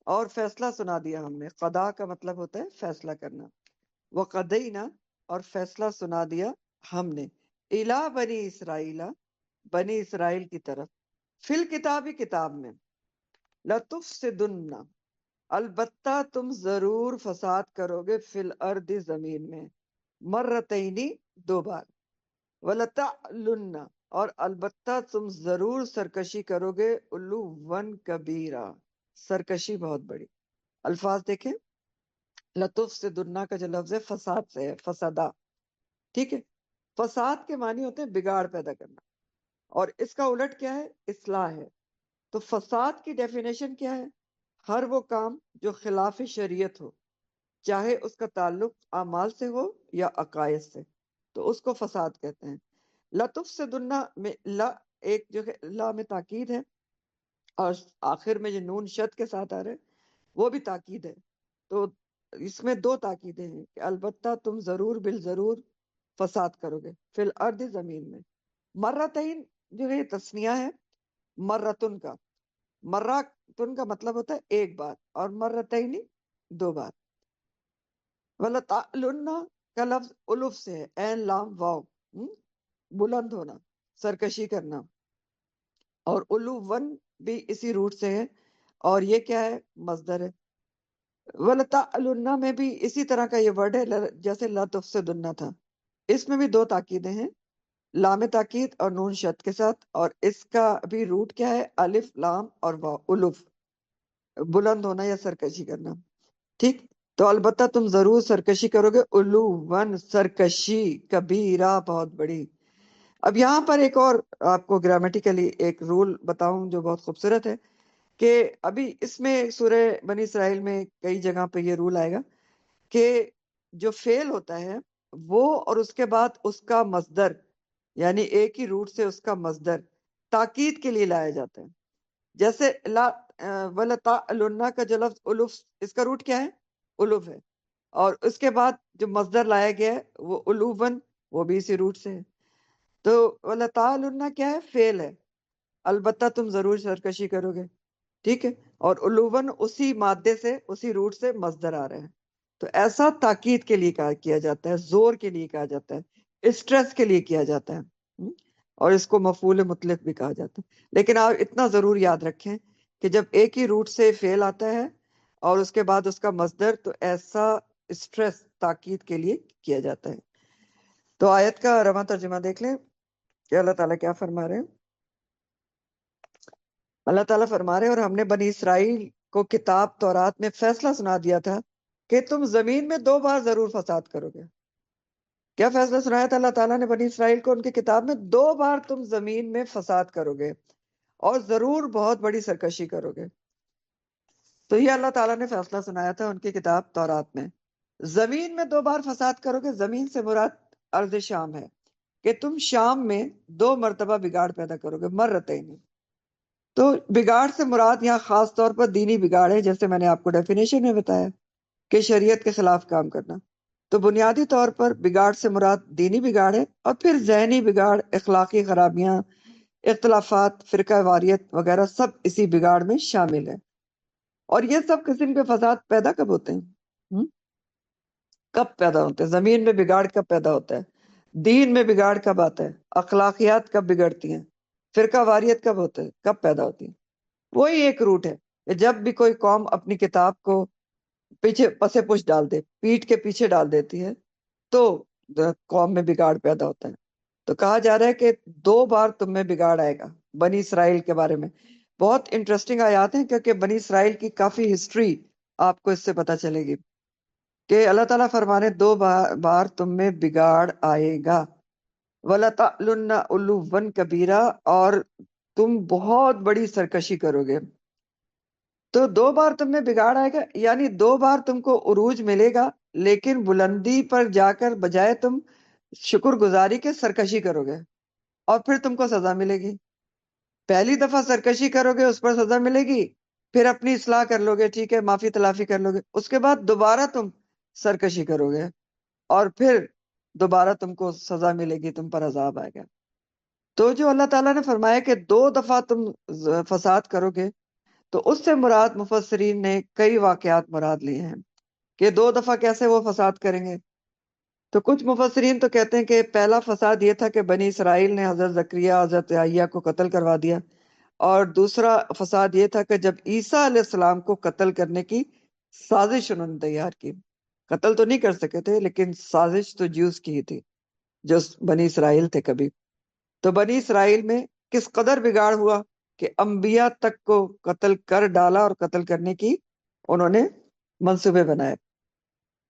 اور فیصلہ سنا دیا ہم نے. قضا کا مطلب ہوتا ہے فیصلہ کرنا. وَقَضَيْنَا، اور فیصلہ سنا دیا ہم نے، اِلَىٰ بنی اسرائیل، بنی اسرائیل کی طرف، فی الکتابی، کتاب میں، لَتُفْسِدُنَّ، البتہ تم ضرور فساد کرو گے، فی الارض، زمین میں، مرتینی، 2 بار، وَلَتَعْلُنَّ، اور البتہ تم ضرور سرکشی کرو گے، علوًا کبیرہ، سرکشی بہت بڑی. الفاظ دیکھیں، لَتُفْسِدُنَّ کا جو لفظ ہے فساد سے ہے، فسادہ، ٹھیک ہے. فساد کے معنی ہوتے ہیں بگاڑ پیدا کرنا، اور اس کا الٹ کیا ہے؟ اصلاح ہے. تو فساد کی ڈیفینیشن کیا ہے؟ ہر وہ کام جو خلاف شریعت ہو، چاہے اس کا تعلق اعمال سے ہو یا عقائد سے، تو اس کو فساد کہتے ہیں. لَتُفْسِدُنَّ میں لا، ایک جو ہے لا میں تاکید ہے، اور آخر میں جو نون شد کے ساتھ آ رہے وہ بھی تاکید ہے. تو اس میں 2 تاکیدیں ہیں کہ البتہ تم ضرور بالضرور فساد کرو گے، فی الارض، زمین میں. مرتین جو ہے یہ تسنیہ ہے مرتن کا. مرتن کا مطلب ہوتا ہے ایک بار، اور مرتین 2 بار. وَلَتَعْلُنَّ کا لفظ الف سے ہے، عین لام واو، بلند ہونا، سرکشی کرنا. اور علوًا بھی اسی روٹ سے ہے، اور یہ کیا ہے؟ مصدر ہے. وَلَتَعْلُنَّ میں بھی اسی طرح کا یہ ورڈ ہے جیسے لَتُفْسِدُنَّ تھا. اس میں بھی 2 تاکیدیں ہیں. لام تاکید اور نون شد کے ساتھ، اور اس کا بھی روٹ کیا ہے؟ الف لام اور واو، الف، بلند ہونا یا سرکشی کرنا. ٹھیک، تو البتہ تم ضرور سرکشی کرو گے، علوً سرکشی، کبیرہ بہت بڑی. اب یہاں پر ایک اور آپ کو گرامیٹیکلی ایک رول بتاؤں جو بہت خوبصورت ہے، کہ ابھی اس میں سورہ بنی اسرائیل میں کئی جگہ پہ یہ رول آئے گا کہ جو فعل ہوتا ہے وہ اور اس کے بعد اس کا مصدر، یعنی ایک ہی روٹ سے اس کا مصدر تاکید کے لیے لایا جاتا ہے. جیسے لا وَلَتَعْلُنَّ کا جو لفظ الف، اس کا روٹ کیا ہے؟ الف ہے، اور اس کے بعد جو مصدر لایا گیا ہے وہ علوًا، وہ بھی اسی روٹ سے ہے. تو وَلَتَعْلُنَّ کیا ہے؟ فعل ہے، البتہ تم ضرور سرکشی کرو گے. ٹھیک ہے، اور علوًا اسی مادے سے، اسی روٹ سے مصدر آ رہا ہے. تو ایسا تاکید کے لیے کیا جاتا ہے، زور کے لیے کہا جاتا ہے، اسٹریس کے لیے کیا جاتا ہے. اور اس کو مفعول مطلق بھی کہا جاتا ہے. لیکن آپ اتنا ضرور یاد رکھیں کہ جب ایک ہی روٹ سے فعل آتا ہے اور اس کے بعد اس کا مصدر، تو ایسا اسٹریس تاکید کے لیے کیا جاتا ہے. تو آیت کا رواں ترجمہ دیکھ لیں کہ اللہ تعالیٰ کیا فرما رہے ہیں. اللہ تعالیٰ فرما رہے ہیں، اور ہم نے بنی اسرائیل کو کتاب تورات میں فیصلہ سنا دیا تھا کہ تم زمین میں 2 بار ضرور فساد کرو گے. کیا فیصلہ سنایا تھا اللہ تعالیٰ نے بنی اسرائیل کو ان کی کتاب میں؟ 2 بار تم زمین میں فساد کرو گے اور ضرور بہت بڑی سرکشی کرو گے. تو یہ اللہ تعالیٰ نے فیصلہ سنایا تھا ان کی کتاب تورات میں. زمین میں 2 بار فساد کرو گے، زمین سے مراد ارض شام ہے، کہ تم شام میں 2 مرتبہ بگاڑ پیدا کرو گے، مرتين. تو بگاڑ سے مراد یہاں خاص طور پر دینی بگاڑ ہے، جیسے میں نے آپ کو ڈیفینیشن میں بتایا کہ شریعت کے خلاف کام کرنا. تو بنیادی طور پر بگاڑ سے مراد دینی بگاڑ ہے، اور پھر ذہنی بگاڑ، اخلاقی خرابیاں، اختلافات، فرقہ واریت وغیرہ سب اسی بگاڑ میں شامل ہے. اور یہ سب قسم کے فساد پیدا کب ہوتے ہیں؟ کب پیدا ہوتے ہیں؟ زمین میں بگاڑ کب پیدا ہوتا ہے؟ دین میں بگاڑ کب آتا ہے؟ اخلاقیات کب بگڑتی ہیں؟ فرقہ واریت کب ہوتا ہے؟ کب پیدا ہوتی ہے؟ وہی ایک روٹ ہے کہ جب بھی کوئی قوم اپنی کتاب کو پیچھے پسے پش ڈال دے، پیٹ کے پیچھے ڈال دیتی ہے، تو قوم میں بگاڑ پیدا ہوتا ہے. تو کہا جا رہا ہے کہ 2 بار تم میں بگاڑ آئے گا. بنی اسرائیل کے بارے میں بہت انٹرسٹنگ آیات ہیں، کیونکہ بنی اسرائیل کی کافی ہسٹری آپ کو اس سے پتہ چلے گی کہ اللہ تعالیٰ فرمانے 2 بار تم میں بگاڑ آئے گا. وَلَتَعْلُنَّ عُلُوًّا كَبِيرًا، اور تم بہت بڑی سرکشی کرو گے. تو 2 بار تم میں بگاڑ آئے گا، یعنی 2 بار تم کو عروج ملے گا، لیکن بلندی پر جا کر بجائے تم شکر گزاری کے سرکشی کرو گے، اور پھر تم کو سزا ملے گی. پہلی دفعہ سرکشی کرو گے، اس پر سزا ملے گی، پھر اپنی اصلاح کر لو گے، ٹھیک ہے، معافی تلافی کر لو گے، اس کے بعد دوبارہ تم سرکشی کرو گے، اور پھر دوبارہ تم کو سزا ملے گی، تم پر عذاب آئے گا. تو جو اللہ تعالیٰ نے فرمایا کہ 2 دفعہ تم فساد کرو گے، تو اس سے مراد مفسرین نے کئی واقعات مراد لیے ہیں کہ 2 دفعہ کیسے وہ فساد کریں گے. تو کچھ مفسرین تو کہتے ہیں کہ پہلا فساد یہ تھا کہ بنی اسرائیل نے حضرت زکریہ، حضرت یحییٰ کو قتل کروا دیا، اور دوسرا فساد یہ تھا کہ جب عیسیٰ علیہ السلام کو قتل کرنے کی سازش انہوں نے تیار کی. قتل تو نہیں کر سکے تھے، لیکن سازش تو جیوز کی ہی تھی جو بنی اسرائیل تھے. کبھی تو بنی اسرائیل میں کس قدر بگاڑ ہوا کہ انبیاء تک کو قتل کر ڈالا، اور قتل کرنے کی انہوں نے منصوبے بنائے.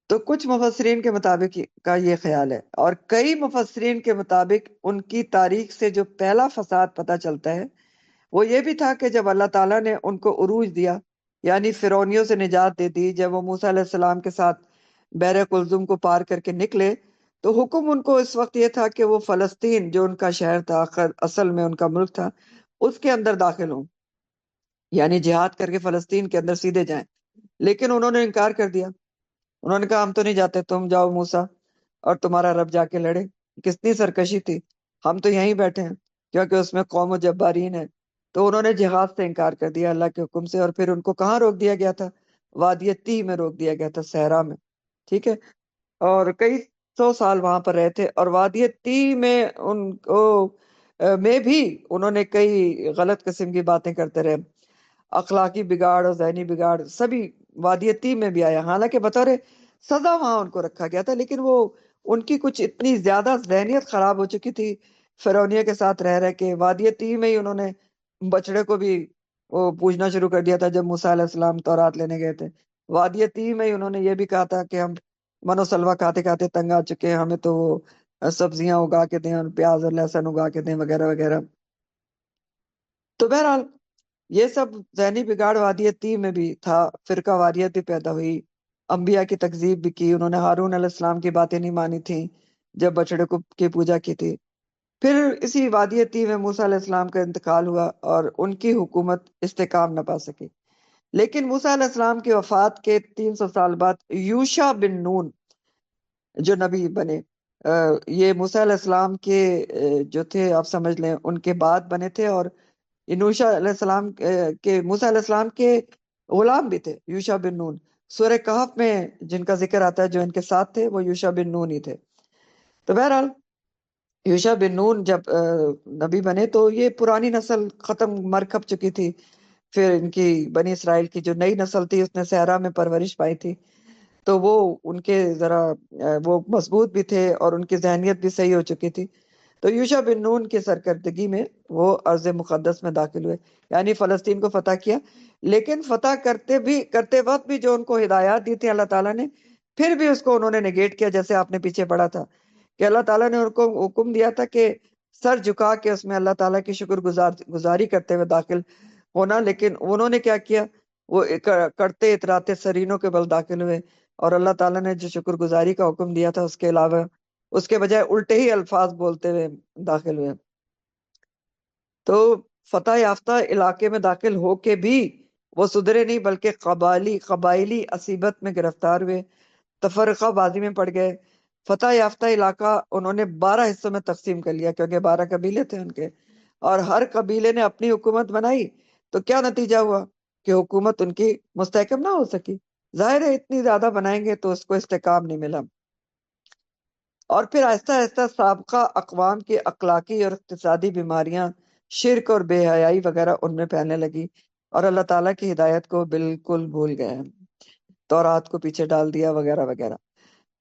تو کچھ مفسرین کے مطابق کا یہ خیال ہے، اور کئی مفسرین کے مطابق ان کی تاریخ سے جو پہلا فساد پتہ چلتا ہے وہ یہ بھی تھا کہ جب اللہ تعالیٰ نے ان کو عروج دیا، یعنی فرعونیوں سے نجات دے دی، جب وہ موسیٰ علیہ السلام کے ساتھ بحر کلزم کو پار کر کے نکلے، تو حکم ان کو اس وقت یہ تھا کہ وہ فلسطین جو ان کا شہر تھا، اصل میں ان کا ملک تھا، اس کے اندر داخل ہوں، یعنی جہاد کر کے فلسطین کے اندر سیدھے جائیں. لیکن انہوں نے انکار کر دیا. انہوں نے کہا ہم تو نہیں جاتے، تم جاؤ موسیٰ، اور تمہارا رب جا کے لڑے. کتنی سرکشی تھی، ہم تو یہیں بیٹھے ہیں، کیونکہ اس میں قوم و جبارین ہے. تو انہوں نے جہاد سے انکار کر دیا اللہ کے حکم سے، اور پھر ان کو کہاں روک دیا گیا تھا؟ وادی تیہ میں روک دیا گیا تھا، صحرا میں. ٹھیک ہے، اور کئی 100 سال وہاں پر رہے تھے، اور وادی تیہ میں ان کو میں بھی انہوں نے کئی غلط قسم کی باتیں کرتے رہے. اخلاقی بگاڑ اور ذہنی بگاڑ سبھی وادی تیہ میں بھی آیا. حالانکہ بطور سزا وہاں ان کو رکھا گیا تھا، لیکن وہ ان کی کچھ اتنی زیادہ ذہنیت خراب ہو چکی تھی فرعونیہ کے ساتھ رہ کے وادی تیہ میں ہی انہوں نے بچڑے کو بھی وہ پوجنا شروع کر دیا تھا جب موسیٰ علیہ السلام تورات لینے گئے تھے. وادی تیہ میں ہی انہوں نے یہ بھی کہا تھا کہ ہم من و سلوہ کھاتے کھاتے تنگ آ چکے ہیں، ہمیں تو وہ سبزیاں اگا کے دیں اور پیاز اور لہسن اگا کے دیں وغیرہ وغیرہ. تو بہرحال یہ سب ذہنی بگاڑ وادی تیہ میں بھی تھا، فرقہ واریت بھی پیدا ہوئی، انبیاء کی تکذیب بھی کی، انہوں نے ہارون علیہ السلام کی باتیں نہیں مانی تھیں جب بچڑے کو کی پوجا کی تھی. پھر اسی وادی تیہ میں موسیٰ علیہ السلام کا انتقال ہوا اور ان کی حکومت استحکام نہ پا سکی. لیکن موسیٰ علیہ السلام کی وفات کے 300 سال بعد یوشع بن نون جو نبی بنے، یہ موسیٰ علیہ السلام کے جو تھے آپ سمجھ لیں ان کے بعد بنے تھے، اور یوشع علیہ السلام کے موسیٰ علیہ السلام کے غلام بھی تھے. یوشع بن نون سورہ کہف میں جن کا ذکر آتا ہے جو ان کے ساتھ تھے وہ یوشع بن نون ہی تھے. تو بہرحال یوشع بن نون جب نبی بنے تو یہ پرانی نسل ختم مر کھپ چکی تھی. پھر ان کی بنی اسرائیل کی جو نئی نسل تھی اس نے صحرا میں پرورش پائی تھی، تو وہ ان کے ذرا وہ مضبوط بھی تھے اور ان کی ذہنیت بھی صحیح ہو چکی تھی. تو یوشع بن نون کی سرکردگی میں وہ ارض مقدس میں داخل ہوئے، یعنی فلسطین کو فتح کیا. لیکن فتح کرتے وقت بھی جو ان کو ہدایات دی تھی اللہ تعالیٰ نے، پھر بھی اس کو انہوں نے نگیٹ کیا. جیسے آپ نے پیچھے پڑھا تھا کہ اللہ تعالیٰ نے ان کو حکم دیا تھا کہ سر جھکا کے اس میں اللہ تعالیٰ کی شکر گزاری کرتے ہوئے داخل ہونا، لیکن انہوں نے کیا کیا، وہ کرتے اتراتے سرینوں کے بل داخل ہوئے، اور اللہ تعالیٰ نے جو شکر گزاری کا حکم دیا تھا اس کے علاوہ اس کے بجائے الٹے ہی الفاظ بولتے ہوئے داخل ہوئے. تو فتح یافتہ علاقے میں داخل ہو کے بھی وہ سدھرے نہیں، بلکہ قبائلی عصیبت میں گرفتار ہوئے، تفرقہ بازی میں پڑ گئے. فتح یافتہ علاقہ انہوں نے 12 حصوں میں تقسیم کر لیا، کیونکہ 12 قبیلے تھے ان کے، اور ہر قبیلے نے اپنی حکومت بنائی. تو کیا نتیجہ ہوا کہ حکومت ان کی مستحکم نہ ہو سکی. ظاہر ہے اتنی زیادہ بنائیں گے تو اس کو استحکام نہیں ملا. اور پھر آہستہ آہستہ سابقہ اقوام کی اخلاقی اور اقتصادی بیماریاں، شرک اور بے حیائی وغیرہ ان میں پھیلنے لگی، اور اللہ تعالیٰ کی ہدایت کو بالکل بھول گئے، تورات کو پیچھے ڈال دیا وغیرہ وغیرہ.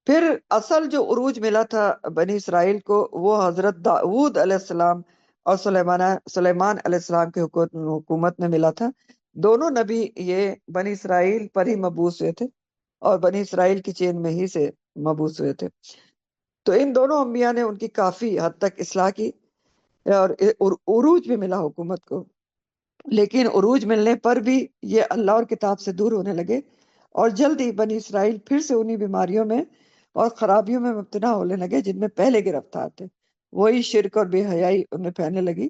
پھر اصل جو عروج ملا تھا بنی اسرائیل کو وہ حضرت داؤد علیہ السلام اور سلیمان علیہ السلام کی حکومت میں ملا تھا. دونوں نبی یہ بنی اسرائیل پر ہی مبعوث ہوئے تھے اور بنی اسرائیل کی چین میں ہی سے مبعوث ہوئے تھے. تو ان دونوں انبیاء نے ان کی کافی حد تک اصلاح کی اور عروج بھی ملا حکومت کو. لیکن عروج ملنے پر بھی یہ اللہ اور کتاب سے دور ہونے لگے، اور جلد ہی بنی اسرائیل پھر سے انہی بیماریوں میں اور خرابیوں میں مبتلا ہونے لگے جن میں پہلے گرفتار تھے. وہی شرک اور بے حیائی ان میں پھیلنے لگی.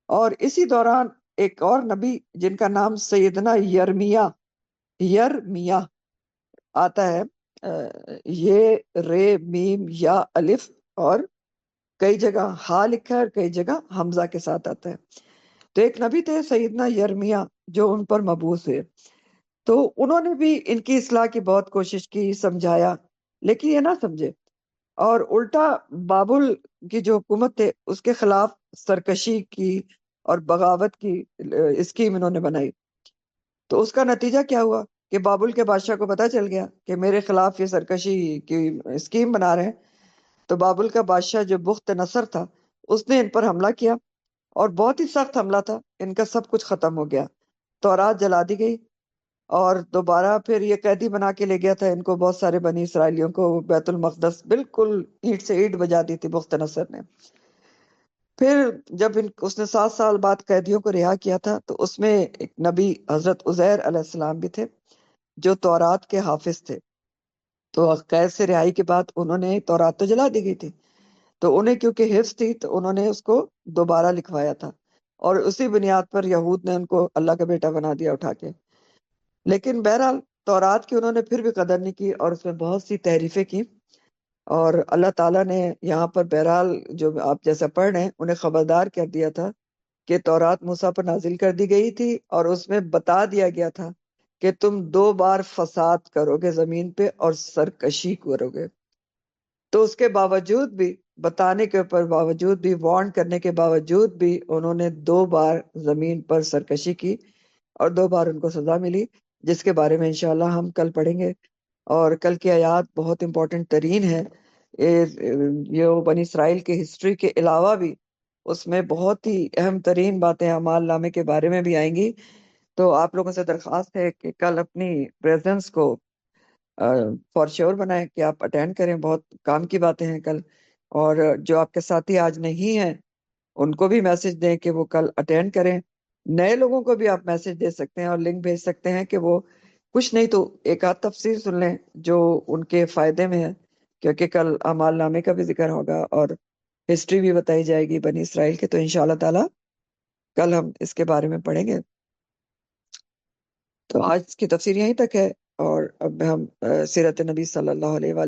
اور اسی دوران ایک اور نبی جن کا نام سیدنا یرمیہ آتا ہے، یہ رے میم یا الف، اور کئی جگہ ہا لکھا ہے اور کئی جگہ حمزہ کے ساتھ آتا ہے. تو ایک نبی تھے سیدنا یرمیہ جو ان پر مبعوث ہوئے. تو انہوں نے بھی ان کی اصلاح کی بہت کوشش کی، سمجھایا، لیکن یہ نہ سمجھے، اور الٹا بابل کی جو حکومت تھے اس کے خلاف سرکشی کی اور بغاوت کی اسکیم انہوں نے بنائی. تو اس کا نتیجہ کیا ہوا کہ بابل کے بادشاہ کو پتہ چل گیا کہ میرے خلاف یہ سرکشی کی اسکیم بنا رہے ہیں. تو بابل کا بادشاہ جو بخت نصر تھا اس نے ان پر حملہ کیا، اور بہت ہی سخت حملہ تھا. ان کا سب کچھ ختم ہو گیا، تورات جلا دی گئی، اور دوبارہ پھر یہ قیدی بنا کے لے گیا تھا ان کو، بہت سارے بنی اسرائیلیوں کو بیت المقدس بالکل اینٹ سے اینٹ بجا دی تھی بخت نصر نے. پھر جب اس نے 7 سال بعد قیدیوں کو رہا کیا تھا تو اس میں ایک نبی حضرت عزیر علیہ السلام بھی تھے جو تورات کے حافظ تھے. تو قید سے رہائی کے بعد انہوں نے تورات تو جلا دی گئی تھی، تو انہیں کیونکہ حفظ تھی تو انہوں نے اس کو دوبارہ لکھوایا تھا، اور اسی بنیاد پر یہود نے ان کو اللہ کا بیٹا بنا دیا اٹھا کے. لیکن بہرحال تورات کی انہوں نے پھر بھی قدر نہیں کی اور اس میں بہت سی تحریفیں کی. اور اللہ تعالیٰ نے یہاں پر بہرحال جو آپ جیسا پڑھ رہے ہیں انہیں خبردار کر دیا تھا کہ تورات موسیٰ پر نازل کر دی گئی تھی، اور اس میں بتا دیا گیا تھا کہ تم 2 بار فساد کرو گے زمین پہ اور سرکشی کرو گے. تو اس کے باوجود بھی، بتانے کے اوپر باوجود بھی، وارن کرنے کے باوجود بھی انہوں نے 2 بار زمین پر سرکشی کی، اور 2 بار ان کو سزا ملی، جس کے بارے میں انشاءاللہ ہم کل پڑھیں گے. اور کل کی آیات بہت امپورٹنٹ ترین ہے، یہ بنی اسرائیل کی ہسٹری کے علاوہ بھی اس میں بہت ہی اہم ترین باتیں اعمال نامے کے بارے میں بھی آئیں گی. تو آپ لوگوں سے درخواست ہے کہ کل اپنی پریزنس کو فار شیور بنائیں کہ آپ اٹینڈ کریں. بہت کام کی باتیں ہیں کل. اور جو آپ کے ساتھی آج نہیں ہیں ان کو بھی میسج دیں کہ وہ کل اٹینڈ کریں. نئے لوگوں کو بھی آپ میسج دے سکتے ہیں اور لنک بھیج سکتے ہیں کہ وہ کچھ نہیں تو ایک آدھ تفسیر سن لیں جو ان کے فائدے میں ہے، کیونکہ کل اعمال نامے کا بھی ذکر ہوگا اور ہسٹری بھی بتائی جائے گی بنی اسرائیل کے. تو انشاءاللہ تعالی کل ہم اس کے بارے میں پڑھیں گے. تو آج کی تفسیر یہیں تک ہے، اور اب ہم سیرت نبی صلی اللہ علیہ وآلہ